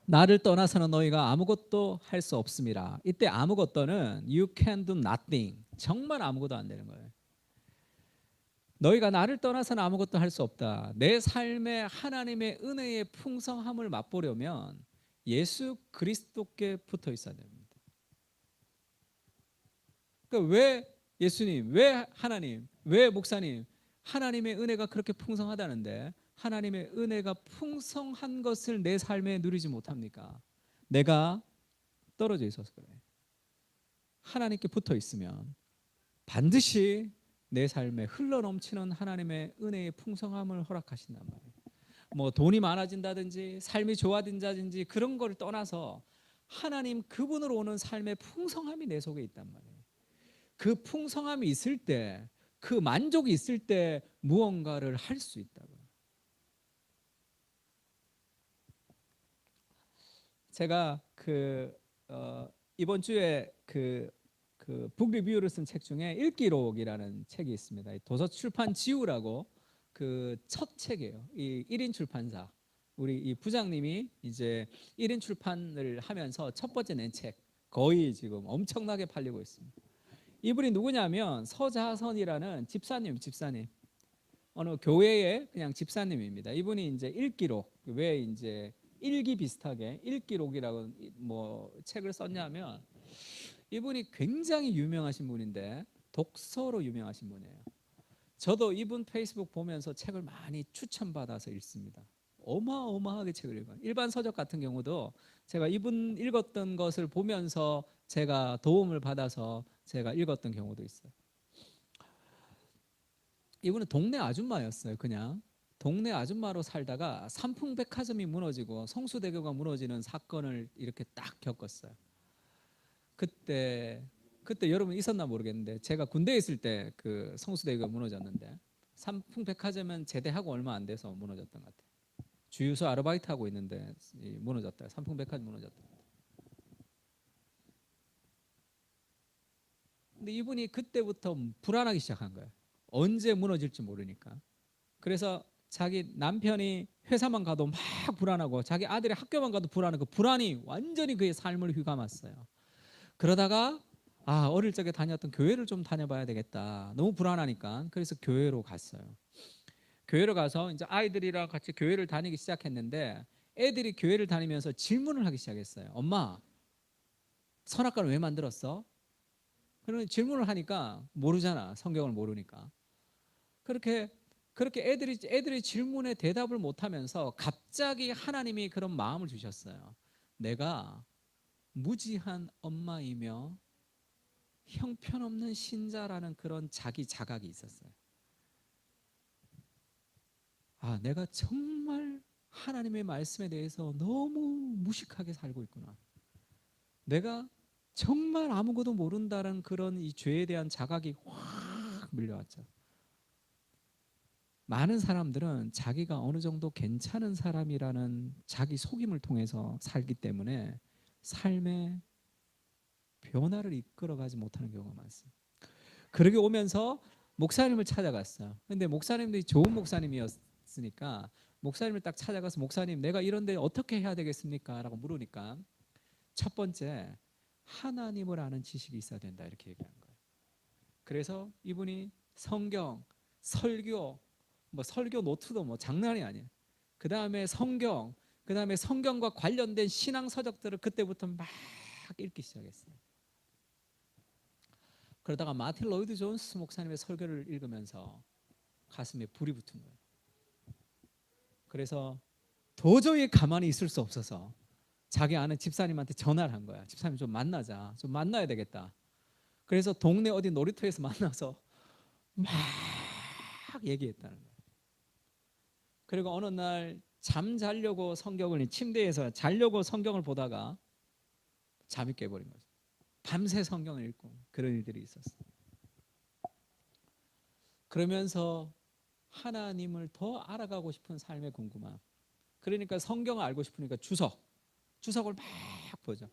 나를 떠나서는 너희가 아무것도 할 수 없습니다. 이때 아무것도는 you can do nothing. 정말 아무것도 안 되는 거예요. 너희가 나를 떠나서는 아무것도 할 수 없다. 내 삶에 하나님의 은혜의 풍성함을 맛보려면 예수 그리스도께 붙어 있어야 됩니다. 그러니까 왜 예수님, 왜 하나님, 왜 목사님, 하나님의 은혜가 그렇게 풍성하다는데 하나님의 은혜가 풍성한 것을 내 삶에 누리지 못합니까? 내가 떨어져 있어서 그래. 하나님께 붙어 있으면 반드시 내 삶에 흘러넘치는 하나님의 은혜의 풍성함을 허락하신단 말이에요. 뭐 돈이 많아진다든지 삶이 좋아진다든지 그런 걸 떠나서 하나님 그분으로 오는 삶의 풍성함이 내 속에 있단 말이에요. 그 풍성함이 있을 때, 그 만족이 있을 때 무언가를 할 수 있다고요. 제가 이번 주에 북 리뷰를 쓴 책 중에 읽기록이라는 책이 있습니다. 도서 출판 지우라고 그 첫 책이에요. 이 1인 출판사. 우리 이 부장님이 이제 1인 출판을 하면서 첫 번째 낸 책. 거의 지금 엄청나게 팔리고 있습니다. 이분이 누구냐면 서자선이라는 집사님. 어느 교회의 그냥 집사님입니다. 이분이 이제 읽기록, 왜 이제 일기 비슷하게 읽기록이라고 뭐 책을 썼냐면, 이분이 굉장히 유명하신 분인데 독서로 유명하신 분이에요. 저도 이분 페이스북 보면서 책을 많이 추천받아서 읽습니다. 어마어마하게 책을 읽어요. 일반 서적 같은 경우도 제가 이분 읽었던 것을 보면서 제가 도움을 받아서 제가 읽었던 경우도 있어요. 이분은 동네 아줌마였어요. 그냥 동네 아줌마로 살다가 삼풍백화점이 무너지고 성수대교가 무너지는 사건을 이렇게 딱 겪었어요. 그때 여러분 있었나 모르겠는데, 제가 군대에 있을 때 그 성수대교가 무너졌는데, 삼풍백화점은 제대하고 얼마 안 돼서 무너졌던 것 같아요. 주유소 아르바이트 하고 있는데 무너졌다. 삼풍백화점 무너졌다. 근데 이분이 그때부터 불안하기 시작한 거예요. 언제 무너질지 모르니까. 그래서 자기 남편이 회사만 가도 막 불안하고, 자기 아들이 학교만 가도 불안하고, 불안이 완전히 그의 삶을 휘감았어요. 그러다가 어릴 적에 다녔던 교회를 좀 다녀봐야 되겠다. 너무 불안하니까. 그래서 교회로 갔어요. 교회로 가서 이제 아이들이랑 같이 교회를 다니기 시작했는데, 애들이 교회를 다니면서 질문을 하기 시작했어요. 엄마, 선악과를 왜 만들었어? 그런 질문을 하니까 모르잖아. 성경을 모르니까. 그렇게 애들이 질문에 대답을 못하면서 갑자기 하나님이 그런 마음을 주셨어요. 내가 무지한 엄마이며 형편없는 신자라는 그런 자기 자각이 있었어요. 내가 정말 하나님의 말씀에 대해서 너무 무식하게 살고 있구나. 내가 정말 아무것도 모른다는 그런 이 죄에 대한 자각이 확 밀려왔죠. 많은 사람들은 자기가 어느 정도 괜찮은 사람이라는 자기 속임을 통해서 살기 때문에 삶의 변화를 이끌어가지 못하는 경우가 많습니다. 그러게 오면서 목사님을 찾아갔어요. 근데 목사님들이 좋은 목사님이었으니까 목사님을 딱 찾아가서, 목사님, 내가 이런데 어떻게 해야 되겠습니까? 라고 물으니까, 첫 번째, 하나님을 아는 지식이 있어야 된다, 이렇게 얘기하는 거예요. 그래서 이분이 성경, 설교, 설교 노트도 장난이 아니에요. 그 다음에 성경, 그 다음에 성경과 관련된 신앙 서적들을 그때부터 막 읽기 시작했어요. 그러다가 마틴 로이드 존스 목사님의 설교를 읽으면서 가슴에 불이 붙은 거예요. 그래서 도저히 가만히 있을 수 없어서 자기 아는 집사님한테 전화를 한 거야. 집사님 좀 만나자. 좀 만나야 되겠다. 그래서 동네 어디 놀이터에서 만나서 막 얘기했다는 거예요. 그리고 어느 날 잠자려고 침대에서 자려고 성경을 보다가 잠이 깨버린 거죠. 밤새 성경을 읽고 그런 일들이 있었어요. 그러면서 하나님을 더 알아가고 싶은 삶의 궁금함. 그러니까 성경을 알고 싶으니까 주석을 막 보죠.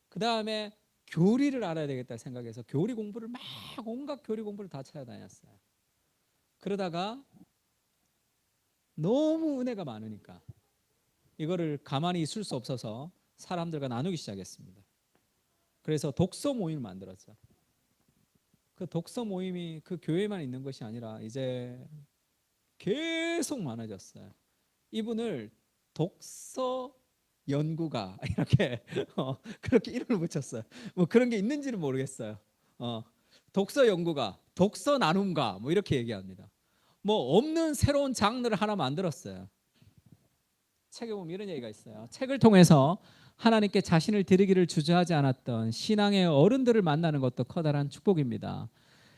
그 다음에 교리를 알아야 되겠다 생각해서 교리 공부를 막 온갖 교리 공부를 다 찾아다녔어요. 그러다가 너무 은혜가 많으니까 이거를 가만히 있을 수 없어서 사람들과 나누기 시작했습니다. 그래서 독서 모임을 만들었죠. 그 독서 모임이 그 교회만 있는 것이 아니라 이제 계속 많아졌어요. 이분을 독서 연구가 이렇게 그렇게 이름을 붙였어요. 그런 게 있는지는 모르겠어요. 독서 연구가, 독서 나눔가 이렇게 얘기합니다. 없는 새로운 장르를 하나 만들었어요. 책에 보면 이런 얘기가 있어요. 책을 통해서 하나님께 자신을 드리기를 주저하지 않았던 신앙의 어른들을 만나는 것도 커다란 축복입니다.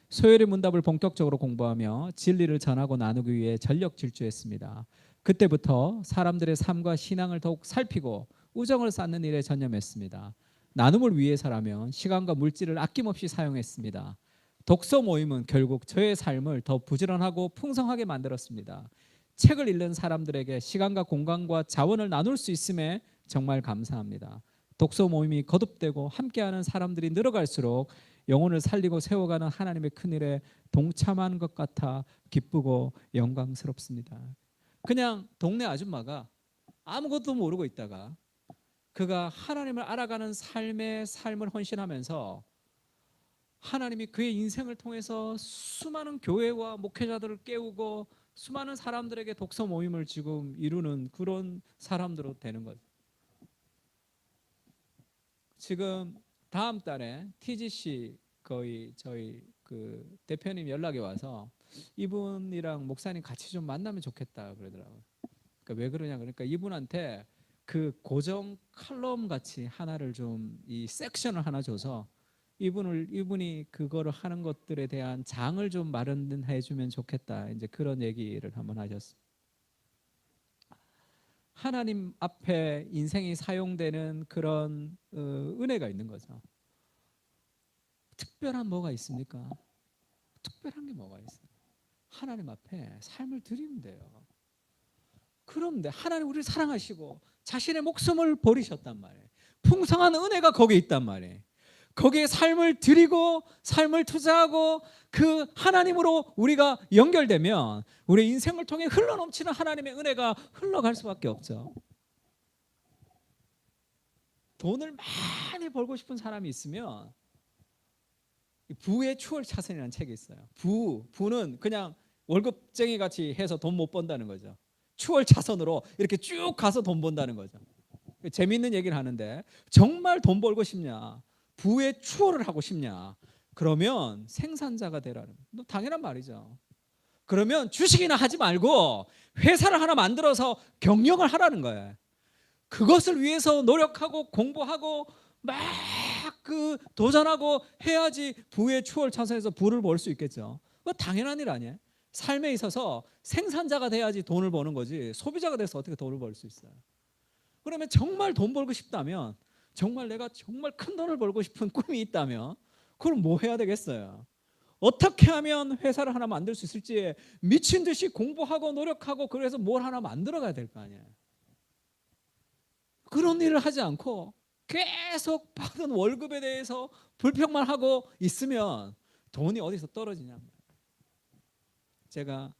소열의 문답을 본격적으로 공부하며 진리를 전하고 나누기 위해 전력 질주했습니다. 그때부터 사람들의 삶과 신앙을 더욱 살피고 우정을 쌓는 일에 전념했습니다. 나눔을 위해서라면 시간과 물질을 아낌없이 사용했습니다. 독서 모임은 결국 저의 삶을 더 부지런하고 풍성하게 만들었습니다. 책을 읽는 사람들에게 시간과 공간과 자원을 나눌 수 있음에 정말 감사합니다. 독서 모임이 거듭되고 함께하는 사람들이 늘어갈수록 영혼을 살리고 세워가는 하나님의 큰일에 동참하는 것 같아 기쁘고 영광스럽습니다. 그냥 동네 아줌마가 아무것도 모르고 있다가 그가 하나님을 알아가는 삶을 헌신하면서 하나님이 그의 인생을 통해서 수많은 교회와 목회자들을 깨우고 수많은 사람들에게 독서 모임을 지금 이루는 그런 사람들로 되는 거죠. 지금 다음 달에 TGC 거의 저희 그 대표님 연락이 와서 이분이랑 목사님 같이 좀 만나면 좋겠다 그러더라고요. 그러니까 왜 그러냐 그러니까 이분한테 그 고정 칼럼 같이 하나를 좀 이 섹션을 하나 줘서 이분이 그거를 하는 것들에 대한 장을 좀 마련해 주면 좋겠다. 이제 그런 얘기를 한번 하셨어요. 하나님 앞에 인생이 사용되는 그런 은혜가 있는 거죠. 특별한 뭐가 있습니까? 특별한 게 뭐가 있어요? 하나님 앞에 삶을 드리면 돼요. 그런데 하나님 우리를 사랑하시고 자신의 목숨을 버리셨단 말이에요. 풍성한 은혜가 거기에 있단 말이에요. 거기에 삶을 드리고 삶을 투자하고 그 하나님으로 우리가 연결되면 우리 인생을 통해 흘러넘치는 하나님의 은혜가 흘러갈 수밖에 없죠. 돈을 많이 벌고 싶은 사람이 있으면 부의 추월 차선이라는 책이 있어요. 부는 그냥 월급쟁이 같이 해서 돈 못 번다는 거죠. 추월 차선으로 이렇게 쭉 가서 돈 번다는 거죠. 재미있는 얘기를 하는데 정말 돈 벌고 싶냐? 부의 추월을 하고 싶냐? 그러면 생산자가 되라는 거예요. 당연한 말이죠. 그러면 주식이나 하지 말고 회사를 하나 만들어서 경영을 하라는 거예요. 그것을 위해서 노력하고 공부하고 막 그 도전하고 해야지 부의 추월 차선에서 부를 벌 수 있겠죠. 그거 당연한 일 아니에요. 삶에 있어서 생산자가 돼야지 돈을 버는 거지 소비자가 돼서 어떻게 돈을 벌 수 있어요. 그러면 정말 돈 벌고 싶다면 정말 내가 정말 큰 돈을 벌고 싶은 꿈이 있다면 그럼 뭐 해야 되겠어요? 어떻게 하면 회사를 하나 만들 수 있을지 미친 듯이 공부하고 노력하고 그래서 뭘 하나 만들어 가야 될 거 아니에요. 그런 일을 하지 않고 계속 받은 월급에 대해서 불평만 하고 있으면 돈이 어디서 떨어지냐. 제가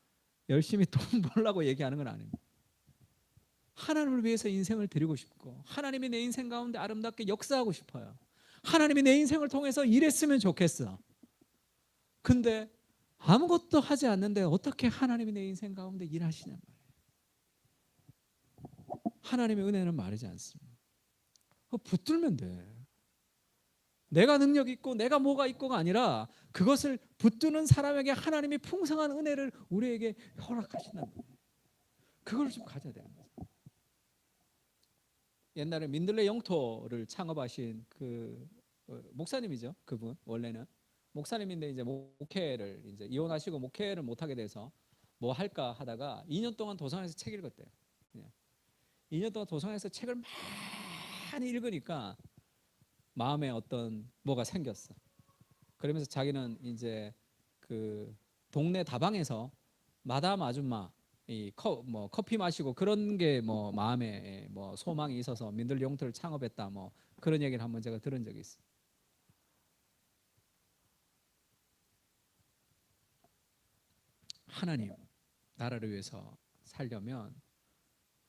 열심히 돈 벌려고 얘기하는 건 아닙니다. 하나님을 위해서 인생을 드리고 싶고 하나님이 내 인생 가운데 아름답게 역사하고 싶어요. 하나님이 내 인생을 통해서 일했으면 좋겠어. 근데 아무것도 하지 않는데 어떻게 하나님이 내 인생 가운데 일하시냐 말이에요. 하나님의 은혜는 마르지 않습니다. 붙들면 돼. 내가 능력 있고 내가 뭐가 있고가 아니라 그것을 붙드는 사람에게 하나님이 풍성한 은혜를 우리에게 허락하신다는 거예요. 그걸 좀 가져야 되는 거죠. 옛날에 민들레 영토를 창업하신 그 목사님이죠. 그분 원래는 목사님인데 이제 목회를 이제 이혼하시고 목회를 못 하게 돼서 뭐 할까 하다가 2년 동안 도서관에서 책 읽었대요. 2년 동안 도서관에서 책을 많이 읽으니까 마음에 어떤 뭐가 생겼어. 그러면서 자기는 이제 그 동네 다방에서 마담 아줌마 뭐 커피 마시고 그런 게 뭐 마음에 뭐 소망이 있어서 민들레 영토를 창업했다 뭐 그런 얘기를 한번 제가 들은 적이 있어요. 하나님 나라를 위해서 살려면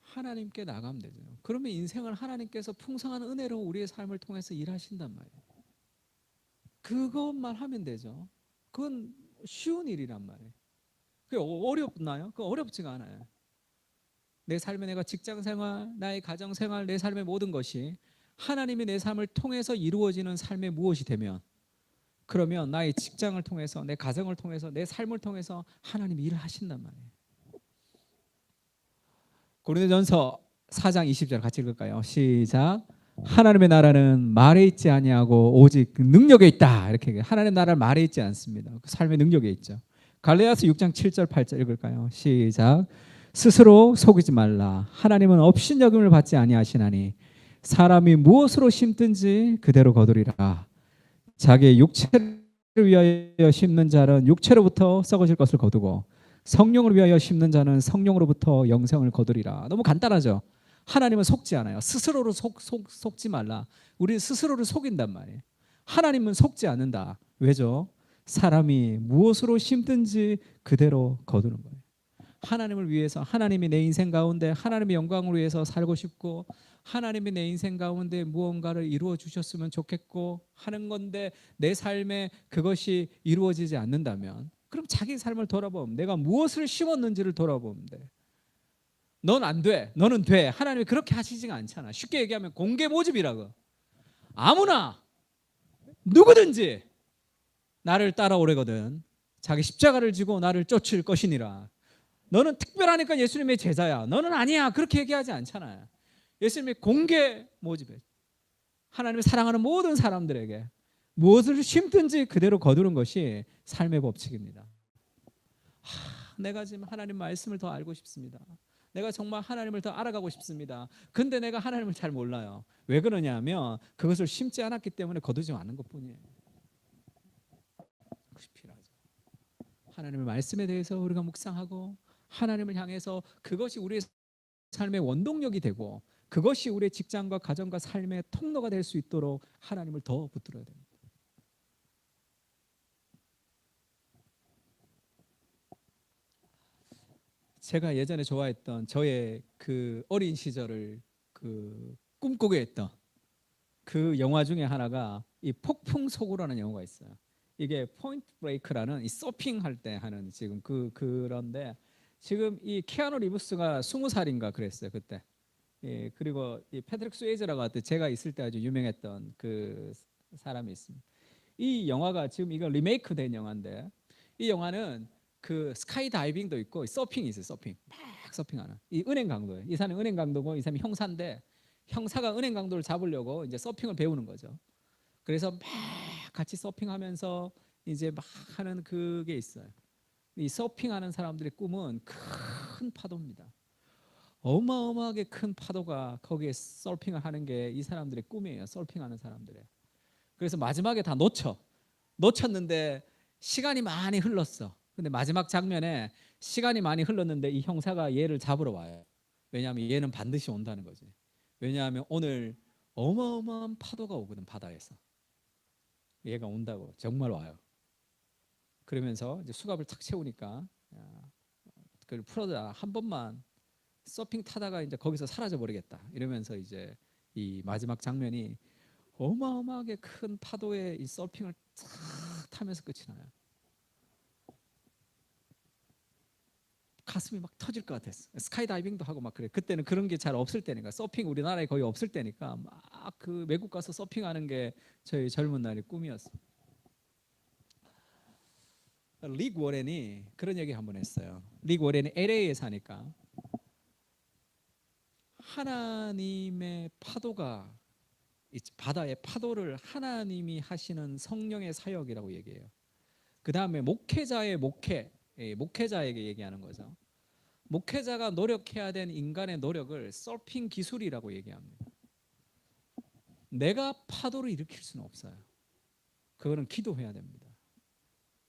하나님께 나가면 되죠. 그러면 인생을 하나님께서 풍성한 은혜로 우리의 삶을 통해서 일하신단 말이에요. 그것만 하면 되죠. 그건 쉬운 일이란 말이에요. 그게 어렵나요? 그거 어렵지가 않아요. 내 삶에 내가 직장생활, 나의 가정생활, 내 삶의 모든 것이 하나님이 내 삶을 통해서 이루어지는 삶에 무엇이 되면 그러면 나의 직장을 통해서 내 가정을 통해서 내 삶을 통해서 하나님이 일을 하신단 말이에요. 고린도전서 4장 20절 같이 읽을까요? 시작. 하나님의 나라는 말에 있지 아니하고 오직 능력에 있다. 이렇게 하나님의 나라는 말에 있지 않습니다. 그 삶의 능력에 있죠. 갈라디아서 6장 7절 8절 읽을까요? 시작. 스스로 속이지 말라. 하나님은 업신여김을 받지 아니하시나니 사람이 무엇으로 심든지 그대로 거두리라. 자기의 육체를 위하여 심는 자는 육체로부터 썩어질 것을 거두고 성령을 위하여 심는 자는 성령으로부터 영생을 거두리라. 너무 간단하죠. 하나님은 속지 않아요. 스스로를 속지 말라. 우리 스스로를 속인단 말이에요. 하나님은 속지 않는다. 왜죠? 사람이 무엇으로 심든지 그대로 거두는 거예요. 하나님을 위해서, 하나님이 내 인생 가운데 하나님의 영광을 위해서 살고 싶고, 하나님이 내 인생 가운데 무언가를 이루어 주셨으면 좋겠고 하는 건데, 내 삶에 그것이 이루어지지 않는다면, 그럼 자기 삶을 돌아보면, 내가 무엇을 심었는지를 돌아보면 돼. 넌 안 돼, 너는 돼. 하나님이 그렇게 하시지가 않잖아. 쉽게 얘기하면 공개 모집이라고. 아무나 누구든지 나를 따라오래거든 자기 십자가를 지고 나를 쫓을 것이니라. 너는 특별하니까 예수님의 제자야, 너는 아니야, 그렇게 얘기하지 않잖아요. 예수님이 공개 모집해. 하나님을 사랑하는 모든 사람들에게 무엇을 심든지 그대로 거두는 것이 삶의 법칙입니다. 내가 지금 하나님 말씀을 더 알고 싶습니다. 내가 정말 하나님을 더 알아가고 싶습니다. 근데 내가 하나님을 잘 몰라요. 왜 그러냐면 그것을 심지 않았기 때문에 거두지 않은 것뿐이에요. 그것이 필요하죠. 하나님의 말씀에 대해서 우리가 묵상하고 하나님을 향해서 그것이 우리의 삶의 원동력이 되고, 그것이 우리의 직장과 가정과 삶의 통로가 될 수 있도록 하나님을 더 붙들어야 됩니다. 제가 예전에 좋아했던 저의 그 어린 시절을 그 꿈꾸게 했던 그 영화 중에 하나가 이 폭풍소구라는 영화가 있어요. 이게 포인트 브레이크라는 이 서핑할 때 하는 지금 그런데, 지금 이 키아누 리브스가 20살인가 그랬어요 그때. 예, 그리고 이 패트릭 스웨이즈라고 하때 제가 있을 때 아주 유명했던 그 사람이 있습니다. 이 영화가 지금 이거 리메이크 된 영화인데, 이 영화는 그 스카이 다이빙도 있고 서핑이 있어요. 서핑 막 서핑하는 이 은행 강도예요. 이 사람이 은행 강도고 이 사람이 형사인데, 형사가 은행 강도를 잡으려고 이제 서핑을 배우는 거죠. 그래서 막 같이 서핑하면서 이제 막 하는 그게 있어요. 이 서핑하는 사람들의 꿈은 큰 파도입니다. 어마어마하게 큰 파도가 거기에 서핑을 하는 게 이 사람들의 꿈이에요. 서핑하는 사람들의. 그래서 마지막에 다 놓쳤는데 시간이 많이 흘렀어. 근데 마지막 장면에 시간이 많이 흘렀는데 이 형사가 얘를 잡으러 와요. 왜냐하면 얘는 반드시 온다는 거지. 왜냐하면 오늘 어마어마한 파도가 오거든, 바다에서. 얘가 온다고 정말 와요. 그러면서 이제 수갑을 탁 채우니까, 그걸 풀어다 한 번만 서핑 타다가 이제 거기서 사라져 버리겠다 이러면서 이제 이 마지막 장면이 어마어마하게 큰 파도에 이 서핑을 탁 타면서 끝이 나요. 가슴이 막 터질 것 같았어. 스카이다이빙도 하고 막 그래. 그때는 그런 게 잘 없을 때니까, 서핑 우리나라에 거의 없을 때니까 막 그 외국 가서 서핑하는 게 저희 젊은 날의 꿈이었어. 릭 워렌이 그런 얘기 한번 했어요. 릭 워렌이 LA에 사니까 하나님의 파도가, 바다의 파도를 하나님이 하시는 성령의 사역이라고 얘기해요. 그 다음에 목회자의 목회자에게 얘기하는 거죠. 목회자가 노력해야 되는 인간의 노력을 서핑 기술이라고 얘기합니다. 내가 파도를 일으킬 수는 없어요. 그거는 기도해야 됩니다.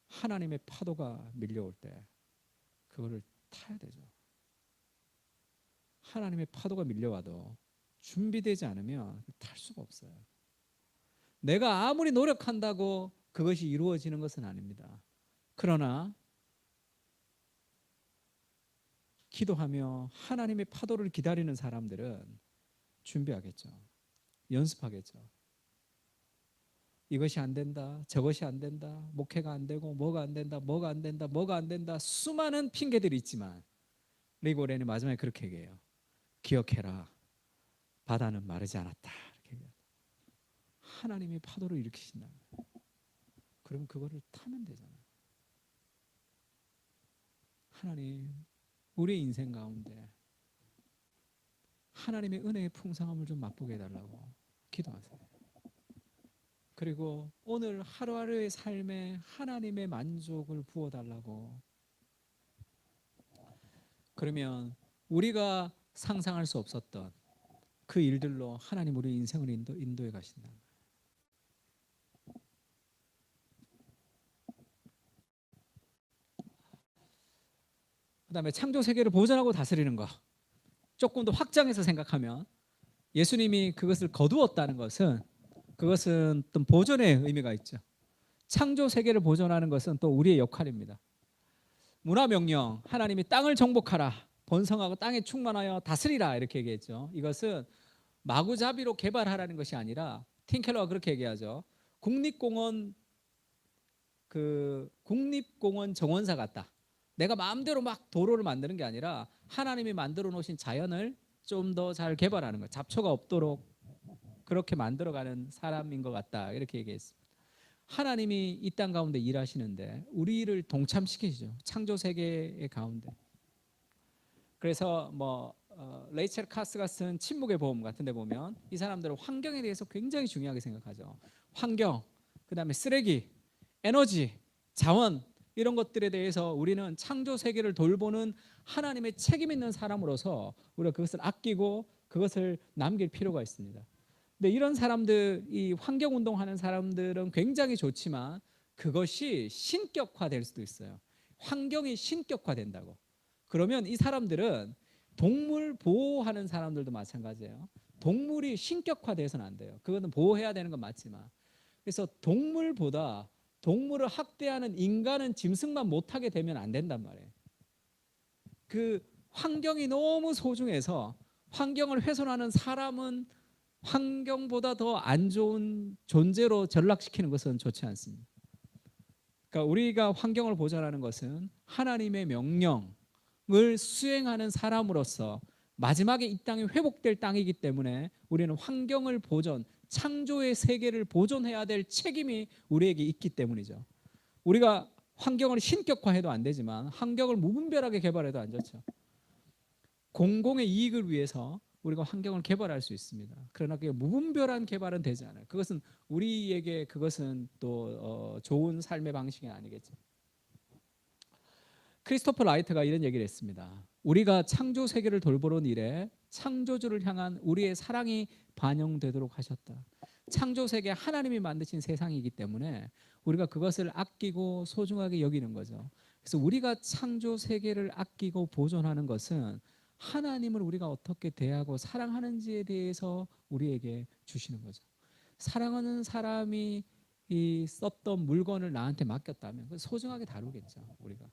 하나님의 파도가 밀려올 때 그거를 타야 되죠. 하나님의 파도가 밀려와도 준비되지 않으면 탈 수가 없어요. 내가 아무리 노력한다고 그것이 이루어지는 것은 아닙니다. 그러나 기도하며 하나님의 파도를 기다리는 사람들은 준비하겠죠. 연습하겠죠. 이것이 안 된다, 저것이 안 된다, 목회가 안 되고 뭐가 안 된다, 뭐가 안 된다, 뭐가 안 된다, 수많은 핑계들이 있지만 릭 워렌이 마지막에 그렇게 얘기해요. 기억해라, 바다는 마르지 않았다. 이렇게 얘기해요. 하나님이 파도를 일으키신다. 그럼 그거를 타면 되잖아요. 하나님, 우리 인생 가운데 하나님의 은혜의 풍성함을 좀 맛보게 해달라고 기도하세요. 그리고 오늘 하루하루의 삶에 하나님의 만족을 부어달라고. 그러면 우리가 상상할 수 없었던 그 일들로 하나님 우리 인생을 인도해 가신다. 그 다음에 창조 세계를 보존하고 다스리는 거. 조금 더 확장해서 생각하면 예수님이 그것을 거두었다는 것은 그것은 어떤 보존의 의미가 있죠. 창조 세계를 보존하는 것은 또 우리의 역할입니다. 문화 명령, 하나님이 땅을 정복하라, 번성하고 땅에 충만하여 다스리라 이렇게 얘기했죠. 이것은 마구잡이로 개발하라는 것이 아니라 틴켈러가 그렇게 얘기하죠. 국립공원 정원사 같다. 내가 마음대로 막 도로를 만드는 게 아니라 하나님이 만들어 놓으신 자연을 좀 더 잘 개발하는 것, 잡초가 없도록 그렇게 만들어가는 사람인 것 같다 이렇게 얘기했습니다. 하나님이 이 땅 가운데 일하시는데 우리를 동참시키시죠. 창조 세계의 가운데. 그래서 레이첼 카스가 쓴 침묵의 보험 같은 데 보면 이 사람들은 환경에 대해서 굉장히 중요하게 생각하죠. 환경, 그다음에 쓰레기, 에너지, 자원 이런 것들에 대해서 우리는 창조 세계를 돌보는 하나님의 책임 있는 사람으로서 우리가 그것을 아끼고 그것을 남길 필요가 있습니다. 근데 이런 사람들, 이 환경 운동하는 사람들은 굉장히 좋지만 그것이 신격화될 수도 있어요. 환경이 신격화된다고. 그러면 이 사람들은 동물 보호하는 사람들도 마찬가지예요. 동물이 신격화돼서는 안 돼요. 그거는 보호해야 되는 건 맞지만. 그래서 동물보다 동물을 학대하는 인간은 짐승만 못하게 되면 안 된단 말이에요. 그 환경이 너무 소중해서 환경을 훼손하는 사람은 환경보다 더 안 좋은 존재로 전락시키는 것은 좋지 않습니다. 그러니까 우리가 환경을 보존하는 것은 하나님의 명령을 수행하는 사람으로서 마지막에 이 땅이 회복될 땅이기 때문에 우리는 환경을 보존, 창조의 세계를 보존해야 될 책임이 우리에게 있기 때문이죠. 우리가 환경을 신격화해도 안 되지만 환경을 무분별하게 개발해도 안 좋죠. 공공의 이익을 위해서 우리가 환경을 개발할 수 있습니다. 그러나 그게 무분별한 개발은 되지 않아요. 그것은 우리에게 그것은 또 좋은 삶의 방식이 아니겠죠. 크리스토퍼 라이트가 이런 얘기를 했습니다. 우리가 창조 세계를 돌보는 일에 창조주를 향한 우리의 사랑이 반영되도록 하셨다. 창조 세계 하나님이 만드신 세상이기 때문에 우리가 그것을 아끼고 소중하게 여기는 거죠. 그래서 우리가 창조 세계를 아끼고 보존하는 것은 하나님을 우리가 어떻게 대하고 사랑하는지에 대해서 우리에게 주시는 거죠. 사랑하는 사람이 이 썼던 물건을 나한테 맡겼다면 소중하게 다루겠죠. 우리가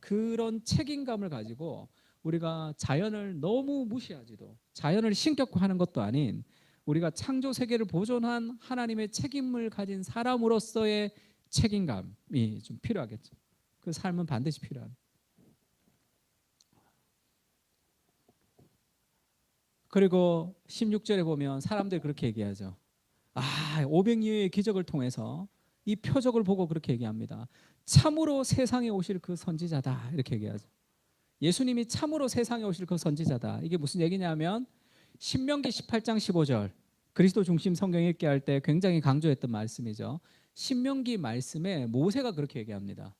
그런 책임감을 가지고 우리가 자연을 너무 무시하지도 자연을 신격화하는 것도 아닌 우리가 창조 세계를 보존한 하나님의 책임을 가진 사람으로서의 책임감이 좀 필요하겠죠. 그 삶은 반드시 필요합니다. 그리고 16절에 보면 사람들이 그렇게 얘기하죠. 500여의 기적을 통해서 이 표적을 보고 그렇게 얘기합니다. 참으로 세상에 오실 그 선지자다 이렇게 얘기하죠. 예수님이 참으로 세상에 오실 그 선지자다. 이게 무슨 얘기냐면 신명기 18장 15절 그리스도 중심 성경 읽게 할 때 굉장히 강조했던 말씀이죠. 신명기 말씀에 모세가 그렇게 얘기합니다.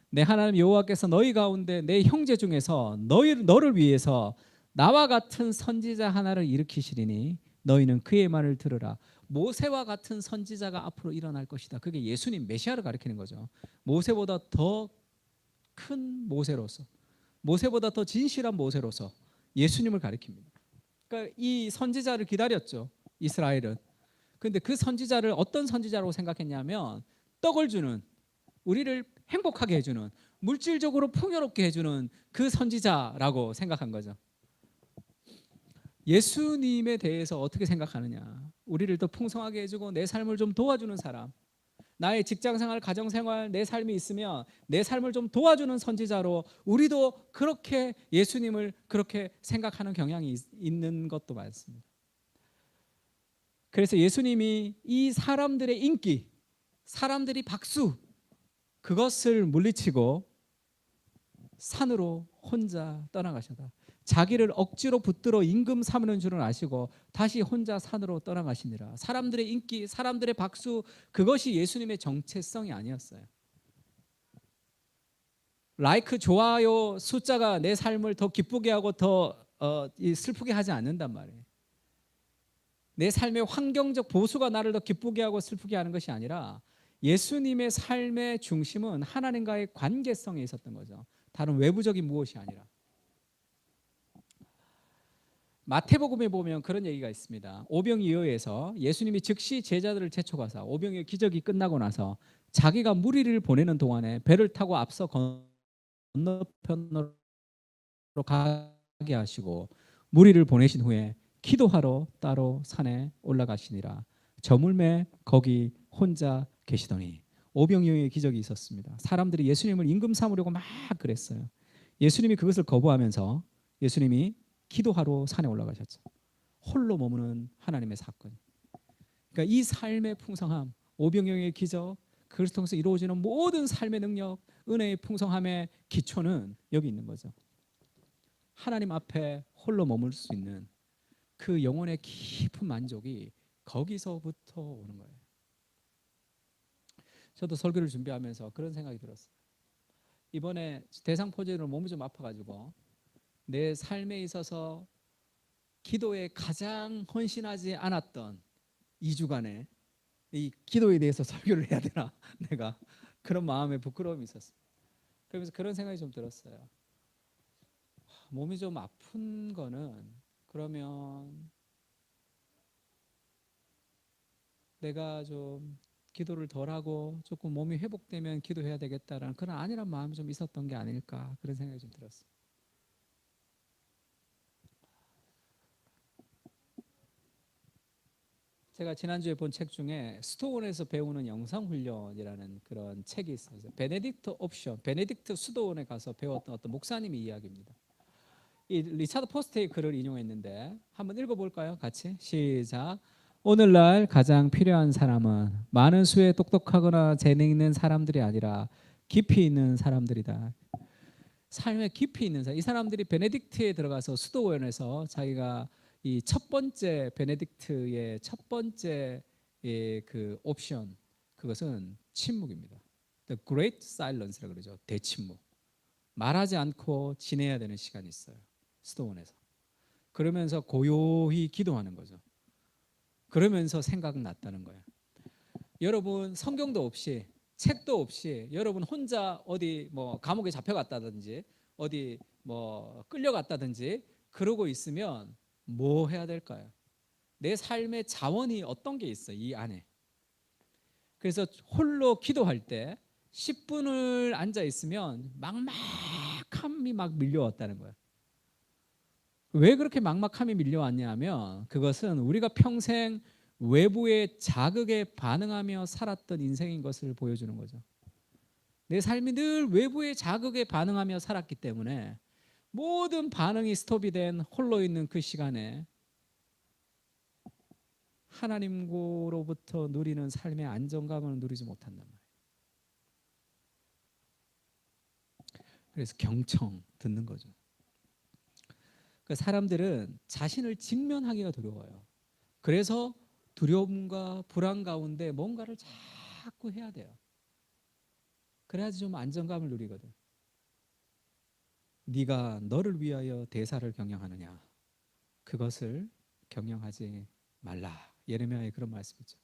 내 하나님 여호와께서 너희 가운데 내 형제 중에서 너를 위해서 나와 같은 선지자 하나를 일으키시리니 너희는 그의 말을 들으라. 모세와 같은 선지자가 앞으로 일어날 것이다. 그게 예수님 메시아를 가리키는 거죠. 모세보다 더 큰 모세로서, 모세보다 더 진실한 모세로서 예수님을 가리킵니다. 그러니까 이 선지자를 기다렸죠. 이스라엘은. 그런데 그 선지자를 어떤 선지자라고 생각했냐면 떡을 주는, 우리를 행복하게 해주는, 물질적으로 풍요롭게 해주는 그 선지자라고 생각한 거죠. 예수님에 대해서 어떻게 생각하느냐? 우리를 더 풍성하게 해주고 내 삶을 좀 도와주는 사람, 나의 직장생활, 가정생활, 내 삶이 있으면 내 삶을 좀 도와주는 선지자로 우리도 그렇게 예수님을 그렇게 생각하는 경향이 있는 것도 많습니다. 그래서 예수님이 이 사람들의 인기, 사람들이 박수, 그것을 물리치고 산으로 혼자 떠나가셨다. 자기를 억지로 붙들어 임금 삼는 줄은 아시고 다시 혼자 산으로 떠나가시니라. 사람들의 인기, 사람들의 박수, 그것이 예수님의 정체성이 아니었어요. 라이크, 좋아요 숫자가 내 삶을 더 기쁘게 하고 더 슬프게 하지 않는단 말이에요. 내 삶의 환경적 보수가 나를 더 기쁘게 하고 슬프게 하는 것이 아니라 예수님의 삶의 중심은 하나님과의 관계성에 있었던 거죠. 다른 외부적인 무엇이 아니라. 마태복음에 보면 그런 얘기가 있습니다. 오병이어에서 예수님이 즉시 제자들을 제쳐가서 오병이어 기적이 끝나고 나서 자기가 무리를 보내는 동안에 배를 타고 앞서 건너편으로 가게 하시고 무리를 보내신 후에 기도하러 따로 산에 올라가시니라. 저물매 거기 혼자 계시더니 오병이어의 기적이 있었습니다. 사람들이 예수님을 임금 삼으려고 막 그랬어요. 예수님이 그것을 거부하면서 예수님이 기도하러 산에 올라가셨죠. 홀로 머무는 하나님의 사건. 그러니까 이 삶의 풍성함, 오병이어의 기적, 그것을 통해서 이루어지는 모든 삶의 능력, 은혜의 풍성함의 기초는 여기 있는 거죠. 하나님 앞에 홀로 머물 수 있는 그 영혼의 깊은 만족이 거기서부터 오는 거예요. 저도 설교를 준비하면서 그런 생각이 들었어요. 이번에 대상포진으로 몸이 좀 아파가지고 내 삶에 있어서 기도에 가장 헌신하지 않았던 2주간에 이 기도에 대해서 설교를 해야 되나 내가 그런 마음에 부끄러움이 있었어요. 그러면서 그런 생각이 좀 들었어요. 몸이 좀 아픈 거는 그러면 내가 좀 기도를 덜하고 조금 몸이 회복되면 기도해야 되겠다라는 그런 안일한 마음이 좀 있었던 게 아닐까 그런 생각이 좀 들었어요. 제가 지난주에 본 책 중에 수도원에서 배우는 영상훈련이라는 그런 책이 있어요. 베네딕트 수도원에 가서 배웠던 어떤 목사님의 이야기입니다. 이 리차드 포스트의 글을 인용했는데 한번 읽어볼까요? 같이 시작. 오늘날 가장 필요한 사람은 많은 수의 똑똑하거나 재능 있는 사람들이 아니라 깊이 있는 사람들이다. 삶에 깊이 있는 사람. 이 사람들이 베네딕트에 들어가서 수도원에서 자기가 이 첫 번째 베네딕트의 첫 번째 그 옵션 그것은 침묵입니다. The Great Silence라고 그러죠. 대침묵. 말하지 않고 지내야 되는 시간이 있어요. 수도원에서. 그러면서 고요히 기도하는 거죠. 그러면서 생각났다는 거예요. 여러분 성경도 없이 책도 없이 여러분 혼자 어디 뭐 감옥에 잡혀갔다든지 어디 뭐 끌려갔다든지 그러고 있으면 뭐 해야 될까요? 내 삶의 자원이 어떤 게 있어 이 안에. 그래서 홀로 기도할 때 10분을 앉아 있으면 막막함이 막 밀려왔다는 거예요. 왜 그렇게 막막함이 밀려왔냐면 그것은 우리가 평생 외부의 자극에 반응하며 살았던 인생인 것을 보여주는 거죠. 내 삶이 늘 외부의 자극에 반응하며 살았기 때문에 모든 반응이 스톱이 된 홀로 있는 그 시간에 하나님으로부터 누리는 삶의 안정감을 누리지 못한단 말이에요. 그래서 경청 듣는 거죠. 그 사람들은 자신을 직면하기가 두려워요. 그래서 두려움과 불안 가운데 뭔가를 자꾸 해야 돼요. 그래야지 좀 안정감을 누리거든. 네가 너를 위하여 대사를 경영하느냐 그것을 경영하지 말라. 예레미야의 그런 말씀이죠.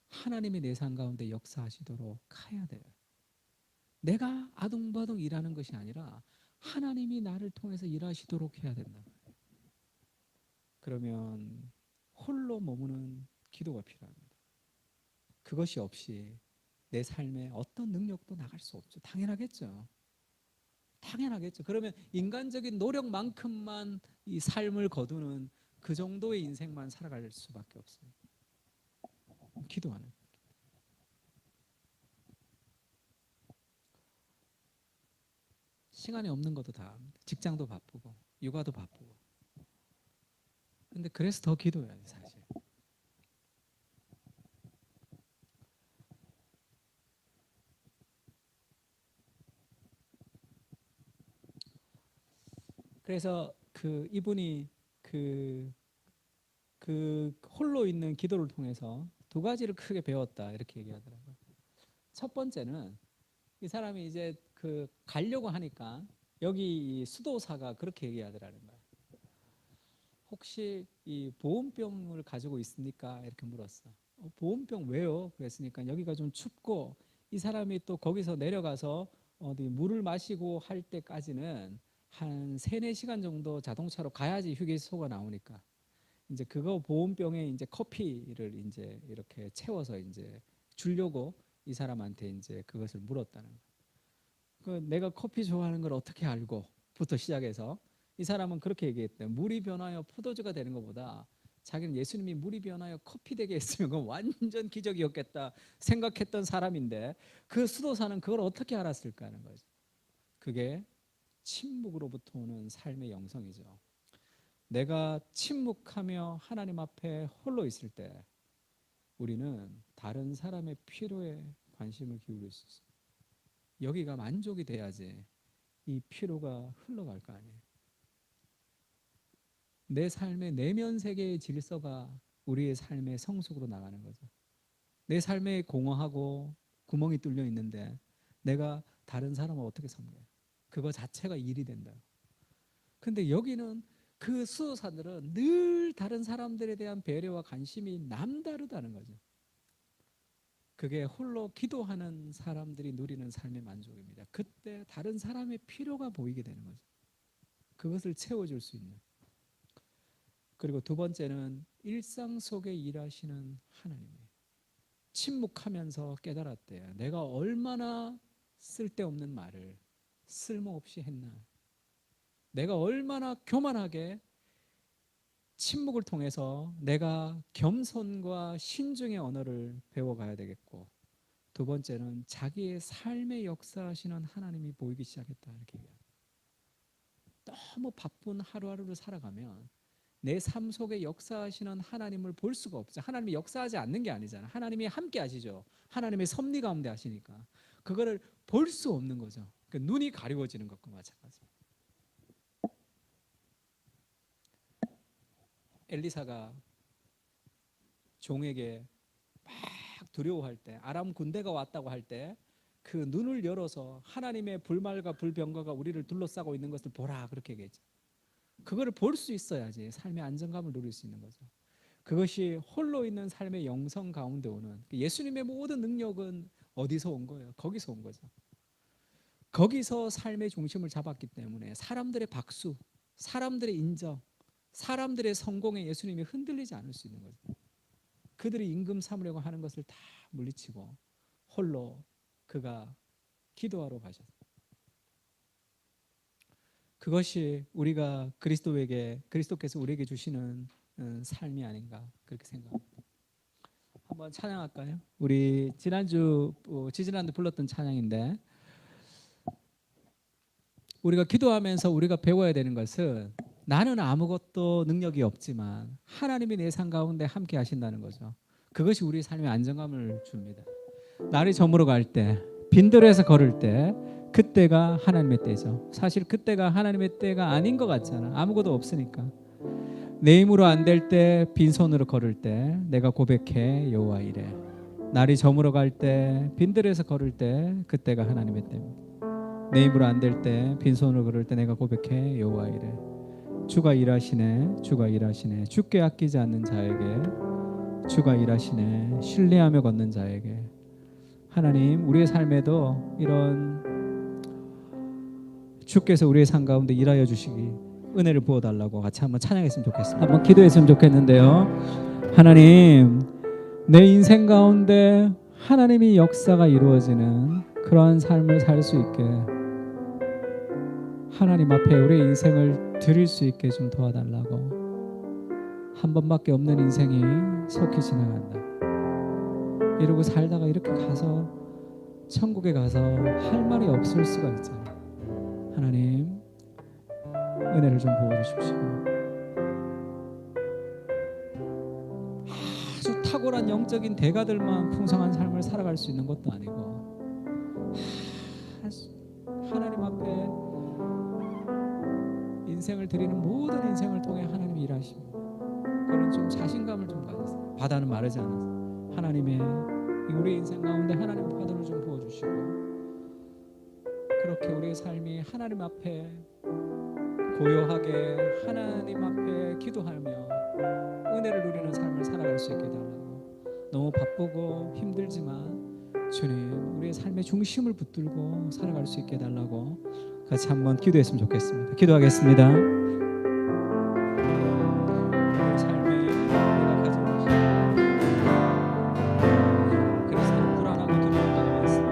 하나님이 내 삶 가운데 역사하시도록 해야 돼요. 내가 아둥바둥 일하는 것이 아니라 하나님이 나를 통해서 일하시도록 해야 된다. 그러면 홀로 머무는 기도가 필요합니다. 그것이 없이 내 삶에 어떤 능력도 나갈 수 없죠. 당연하겠죠. 당연하겠죠. 그러면 인간적인 노력만큼만 이 삶을 거두는 그 정도의 인생만 살아갈 수밖에 없어요. 기도하는. 시간이 없는 것도 다 압니다. 직장도 바쁘고 육아도 바쁘고. 근데 그래서 더 기도해야 돼 사실. 그래서 그 이분이 그 홀로 있는 기도를 통해서 두 가지를 크게 배웠다 이렇게 얘기하더라고요. 첫 번째는 이 사람이 이제 그 가려고 하니까 여기 이 수도사가 그렇게 얘기하더라는 거예요. 혹시 이 보온병을 가지고 있습니까? 이렇게 물었어. 보온병 왜요? 그랬으니까 여기가 좀 춥고 이 사람이 또 거기서 내려가서 어디 물을 마시고 할 때까지는 한 3-4시간 정도 자동차로 가야지 휴게소가 나오니까 이제 그거 보온병에 이제 커피를 이제 이렇게 채워서 이제 주려고 이 사람한테 이제 그것을 물었다는 거예요. 그 내가 커피 좋아하는 걸 어떻게 알고?부터 시작해서 이 사람은 그렇게 얘기했대요. 물이 변하여 포도주가 되는 것보다 자기는 예수님이 물이 변하여 커피 되게 했으면 그건 완전 기적이었겠다 생각했던 사람인데 그 수도사는 그걸 어떻게 알았을까 하는 거죠. 그게 침묵으로부터 오는 삶의 영성이죠. 내가 침묵하며 하나님 앞에 홀로 있을 때 우리는 다른 사람의 필요에 관심을 기울일 수 있어요. 여기가 만족이 돼야지 이 피로가 흘러갈 거 아니에요. 내 삶의 내면 세계의 질서가 우리의 삶의 성숙으로 나가는 거죠. 내 삶에 공허하고 구멍이 뚫려 있는데 내가 다른 사람을 어떻게 섬겨요? 그거 자체가 일이 된다. 근데 여기는 그 수호사들은 늘 다른 사람들에 대한 배려와 관심이 남다르다는 거죠. 그게 홀로 기도하는 사람들이 누리는 삶의 만족입니다. 그때 다른 사람의 필요가 보이게 되는 거죠. 그것을 채워줄 수 있는. 그리고 두 번째는 일상 속에 일하시는 하나님이에요. 침묵하면서 깨달았대요. 내가 얼마나 쓸데없는 말을 쓸모없이 했나. 내가 얼마나 교만하게 침묵을 통해서 내가 겸손과 신중의 언어를 배워가야 되겠고, 두 번째는 자기의 삶의 역사하시는 하나님이 보이기 시작했다. 이렇게 얘기해요. 너무 바쁜 하루하루를 살아가면 내 삶 속에 역사하시는 하나님을 볼 수가 없죠. 하나님이 역사하지 않는 게 아니잖아요. 하나님이 함께 하시죠. 하나님의 섭리 가운데 하시니까 그거를 볼 수 없는 거죠. 그러니까 눈이 가리워지는 것과 마찬가지입니다. 엘리사가 종에게 막 두려워할 때, 아람 군대가 왔다고 할 때 그 눈을 열어서 하나님의 불말과 불병거가 우리를 둘러싸고 있는 것을 보라, 그렇게 얘기했죠. 그거를 볼 수 있어야지 삶의 안정감을 누릴 수 있는 거죠. 그것이 홀로 있는 삶의 영성 가운데 오는, 예수님의 모든 능력은 어디서 온 거예요? 거기서 온 거죠. 거기서 삶의 중심을 잡았기 때문에 사람들의 박수, 사람들의 인정, 사람들의 성공에 예수님이 흔들리지 않을 수 있는 거죠. 그들이 임금 삼으려고 하는 것을 다 물리치고 홀로 그가 기도하러 가셨어요. 그것이 우리가 그리스도께서 우리에게 주시는 삶이 아닌가, 그렇게 생각합니다. 한번 찬양할까요? 우리 지지난주 불렀던 찬양인데, 우리가 기도하면서 우리가 배워야 되는 것은 나는 아무것도 능력이 없지만 하나님이 내 삶 가운데 함께 하신다는 거죠. 그것이 우리 삶의 안정감을 줍니다. 날이 저물어 갈 때, 빈들에서 걸을 때, 그때가 하나님의 때죠. 사실 그때가 하나님의 때가 아닌 것 같잖아. 아무것도 없으니까. 내 힘으로 안 될 때, 빈손으로 걸을 때 내가 고백해 여호와 이래. 날이 저물어 갈 때, 빈들에서 걸을 때, 그때가 하나님의 때입니다. 내 힘으로 안 될 때, 빈손으로 걸을 때 내가 고백해 여호와 이래. 주가 일하시네, 주가 일하시네. 주께 아끼지 않는 자에게 주가 일하시네. 신뢰하며 걷는 자에게. 하나님, 우리의 삶에도 이런 주께서 우리의 삶 가운데 일하여 주시기 은혜를 부어달라고 같이 한번 찬양했으면 좋겠습니다. 한번 기도했으면 좋겠는데요. 하나님, 내 인생 가운데 하나님이 역사가 이루어지는 그러한 삶을 살 수 있게, 하나님 앞에 우리의 인생을 드릴 수 있게 좀 도와달라고. 한 번밖에 없는 인생이 속히 지나간다. 이러고 살다가 이렇게 가서 천국에 가서 할 말이 없을 수가 있잖아요. 하나님, 은혜를 좀 부어주십시오. 아주 탁월한 영적인 대가들만 풍성한 삶을 살아갈 수 있는 것도 아니고, 하나님 앞에 인생을 드리는 모든 인생을 통해 하나님이 일하십니다. 그런 좀 자신감을 좀 가지세요. 바다는 마르지 않아서 하나님의 우리 인생 가운데 하나님 파도를 좀 부어주시고, 그렇게 우리의 삶이 하나님 앞에 고요하게 하나님 앞에 기도하며 은혜를 누리는 삶을 살아갈 수 있게 달라고. 너무 바쁘고 힘들지만 주님, 우리의 삶의 중심을 붙들고 살아갈 수 있게 달라고 같이 한번 기도했으면 좋겠습니다. 기도하겠습니다. 삶에 내가 가진 것이 그래서 불안하고 두려운 때가 많습니다.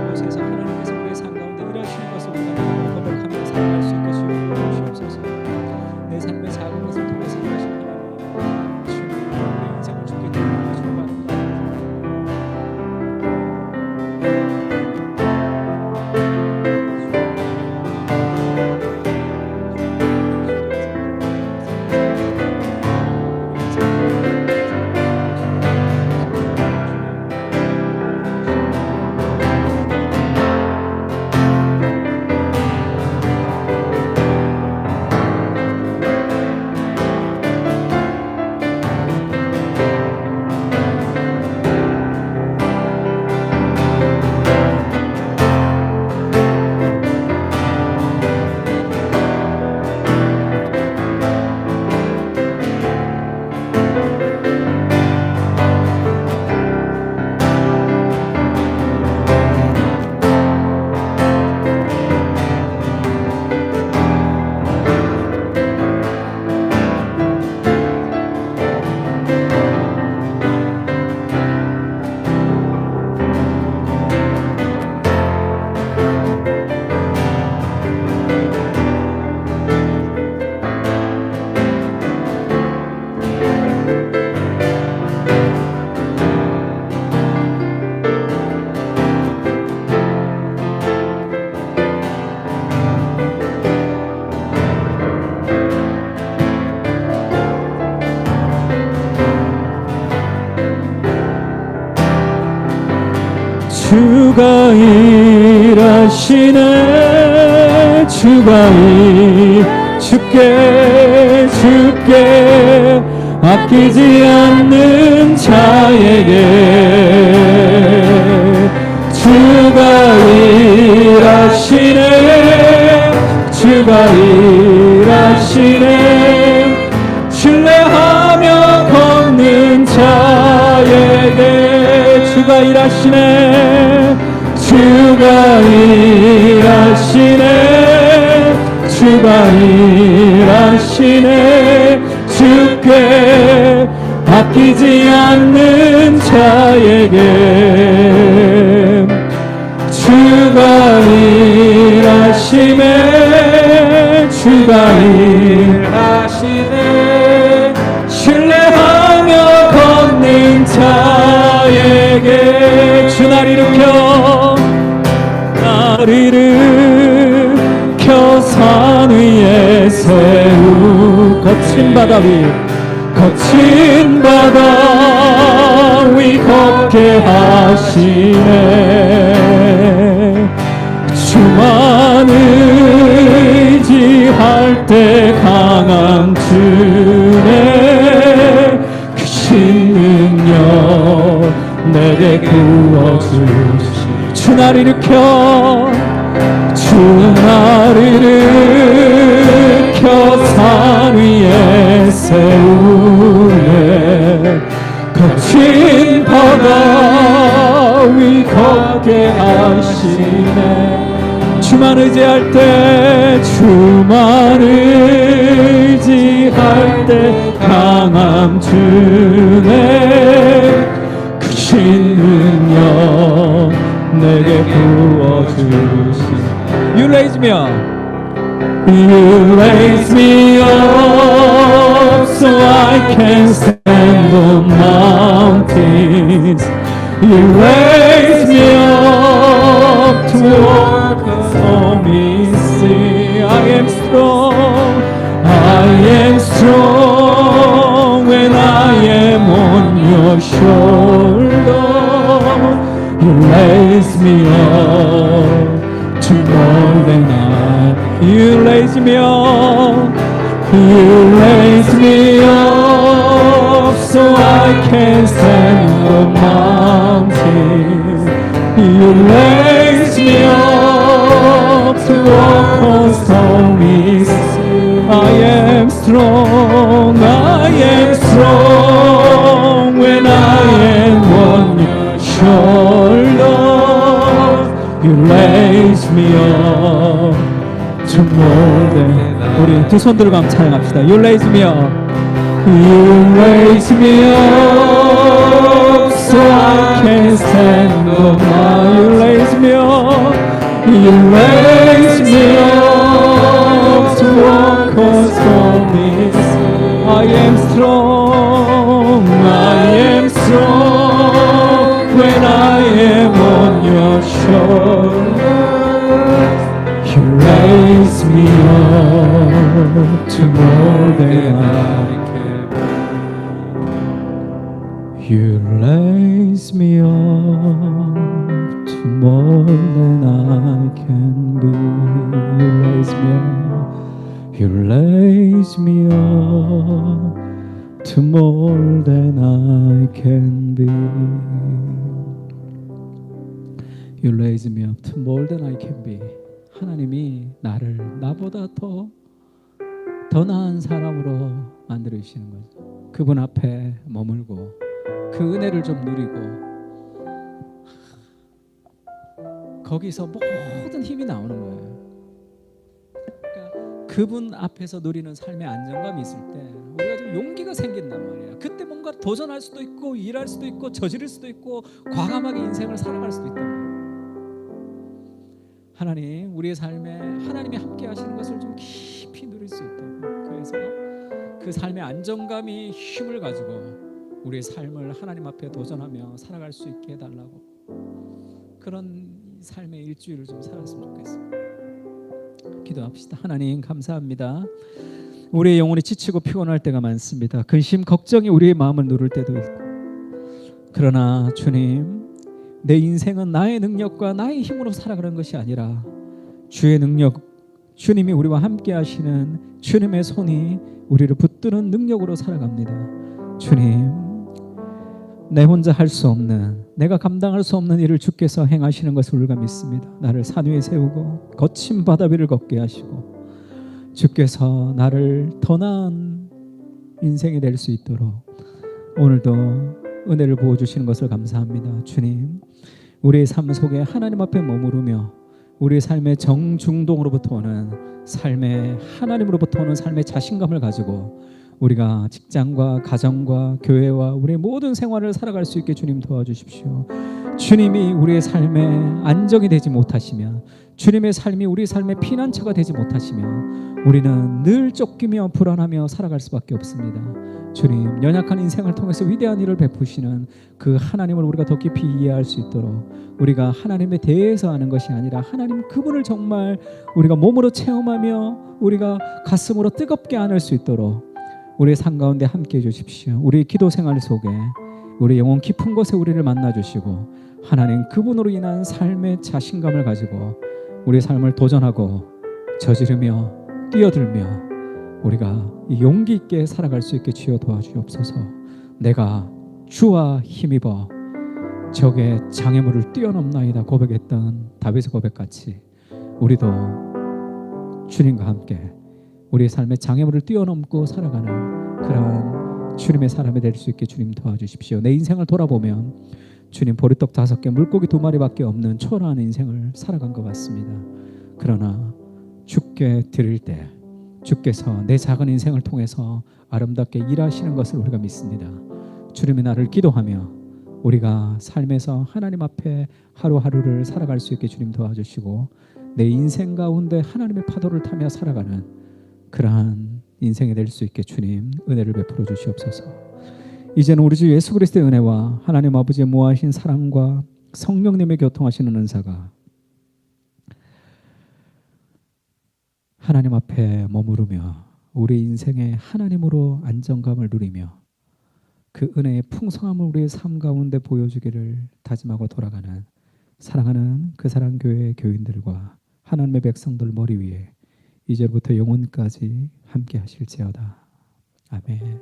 그곳에서 하나님께서 우리의 삶 가운데 일하시는 것을 우리가 고백하며 살아갈 수 있게 주옵소서. 내 삶의 작은 것을 통해서 일하시는 하나님, 주님 우리의 인생을 주께 드리시기 바랍니다. 주가 일하시네. 주가 주께 아끼지 않는 자에게 주가 일하시네. 주가 일하시네. 신뢰하며 걷는 자에게 주가 일하시네. 주가 일하시네. 주가 일하시네. 주께 아끼지 않는 자에게 주가 일하시네. 주가 일하시네. 신뢰하며 걷는 자에게 주 날 일으켜 산 위에 세우 거친 바다 위 걷게 하시네. 주만 의지할 때 강한 주네. 크신 능력 내게 부어주시. 주 날 일으켜 산 위에 세우네. 거친 바다 위 걷게 하시네. 주만 의지할 때 강함 주네. 크신 능력 내게 부어주시. You raise me up. You raise me up so I can stand on mountains. You raise me up to walk the stormy sea. I am strong when I am on your shoulder. You raise me up to more than You raise me up. You raise me up so I can stand the mountain. You raise me up to walk on stormy sea. I am strong when I am on your shoulder. You raise up to more than. 우리 두 손 들고 한번 찬양합시다. You raise me up. You raise me up so I can stand no more. You raise me up. You raise me up to walk on stormy seas. I am strong. I am strong when I am on your shoulders. You raise me up to more than I can be. You raise me up to more than I can be. You raise me up. You raise me up to more than I can be. You raise me up to more than I can be. 하나님이 나보다 더 나은 사람으로 만들어 주시는 거죠. 그분 앞에 머물고 그 은혜를 좀 누리고 거기서 모든 힘이 나오는 거예요. 그러니까 그분 앞에서 누리는 삶의 안정감이 있을 때 우리가 좀 용기가 생긴단 말이에요. 그때 뭔가 도전할 수도 있고 일할 수도 있고 저지를 수도 있고 과감하게 인생을 살아갈 수도 있단 말이에요. 하나님, 우리의 삶에 하나님이 함께 하시는 것을 좀 깊이 누릴 수 있도록, 그래서 그 삶의 안정감이 힘을 가지고 우리의 삶을 하나님 앞에 도전하며 살아갈 수 있게 해달라고, 그런 삶의 일주일을 좀 살았으면 좋겠습니다. 기도합시다. 하나님 감사합니다. 우리의 영혼이 지치고 피곤할 때가 많습니다. 근심 걱정이 우리의 마음을 누를 때도 있고, 그러나 주님, 내 인생은 나의 능력과 나의 힘으로 살아가는 것이 아니라 주의 능력, 주님이 우리와 함께 하시는 주님의 손이 우리를 붙드는 능력으로 살아갑니다. 주님, 내 혼자 할 수 없는, 내가 감당할 수 없는 일을 주께서 행하시는 것을 우리가 믿습니다. 나를 산 위에 세우고 거친 바다 위를 걷게 하시고 주께서 나를 더 나은 인생이 될 수 있도록 오늘도 은혜를 부어주시는 것을 감사합니다. 주님, 우리의 삶 속에 하나님 앞에 머무르며 우리의 삶의 정중동으로부터 오는 삶의, 하나님으로부터 오는 삶의 자신감을 가지고 우리가 직장과 가정과 교회와 우리의 모든 생활을 살아갈 수 있게 주님 도와주십시오. 주님이 우리의 삶에 안정이 되지 못하시면, 주님의 삶이 우리 삶의 피난처가 되지 못하시면 우리는 늘 쫓기며 불안하며 살아갈 수밖에 없습니다. 주님, 연약한 인생을 통해서 위대한 일을 베푸시는 그 하나님을 우리가 더 깊이 이해할 수 있도록, 우리가 하나님에 대해서 아는 것이 아니라 하나님 그분을 정말 우리가 몸으로 체험하며 우리가 가슴으로 뜨겁게 안을 수 있도록 우리의 삶 가운데 함께해 주십시오. 우리의 기도 생활 속에 우리 영혼 깊은 곳에 우리를 만나 주시고, 하나님 그분으로 인한 삶의 자신감을 가지고 우리의 삶을 도전하고 저지르며 뛰어들며 우리가 용기 있게 살아갈 수 있게 주여 도와주옵소서. 내가 주와 힘입어 적의 장애물을 뛰어넘나이다 고백했던 다윗의 고백같이 우리도 주님과 함께 우리의 삶의 장애물을 뛰어넘고 살아가는 그런 주님의 사람이 될 수 있게 주님 도와주십시오. 내 인생을 돌아보면 주님, 보리떡 5개 물고기 2마리밖에 없는 초라한 인생을 살아간 것 같습니다. 그러나 주께 드릴 때 주께서 내 작은 인생을 통해서 아름답게 일하시는 것을 우리가 믿습니다. 주님의 날을 기도하며 우리가 삶에서 하나님 앞에 하루하루를 살아갈 수 있게 주님 도와주시고, 내 인생 가운데 하나님의 파도를 타며 살아가는 그러한 인생이 될 수 있게 주님 은혜를 베풀어 주시옵소서. 이제는 우리 주 예수 그리스도의 은혜와 하나님 아버지의 무한하신 사랑과 성령님의 교통하시는 은사가 하나님 앞에 머무르며 우리 인생의 하나님으로 안정감을 누리며 그 은혜의 풍성함을 우리의 삶 가운데 보여주기를 다짐하고 돌아가는 사랑하는 그 사랑교회 교인들과 하나님의 백성들 머리 위에 이제부터 영원까지 함께 하실지어다. 아멘.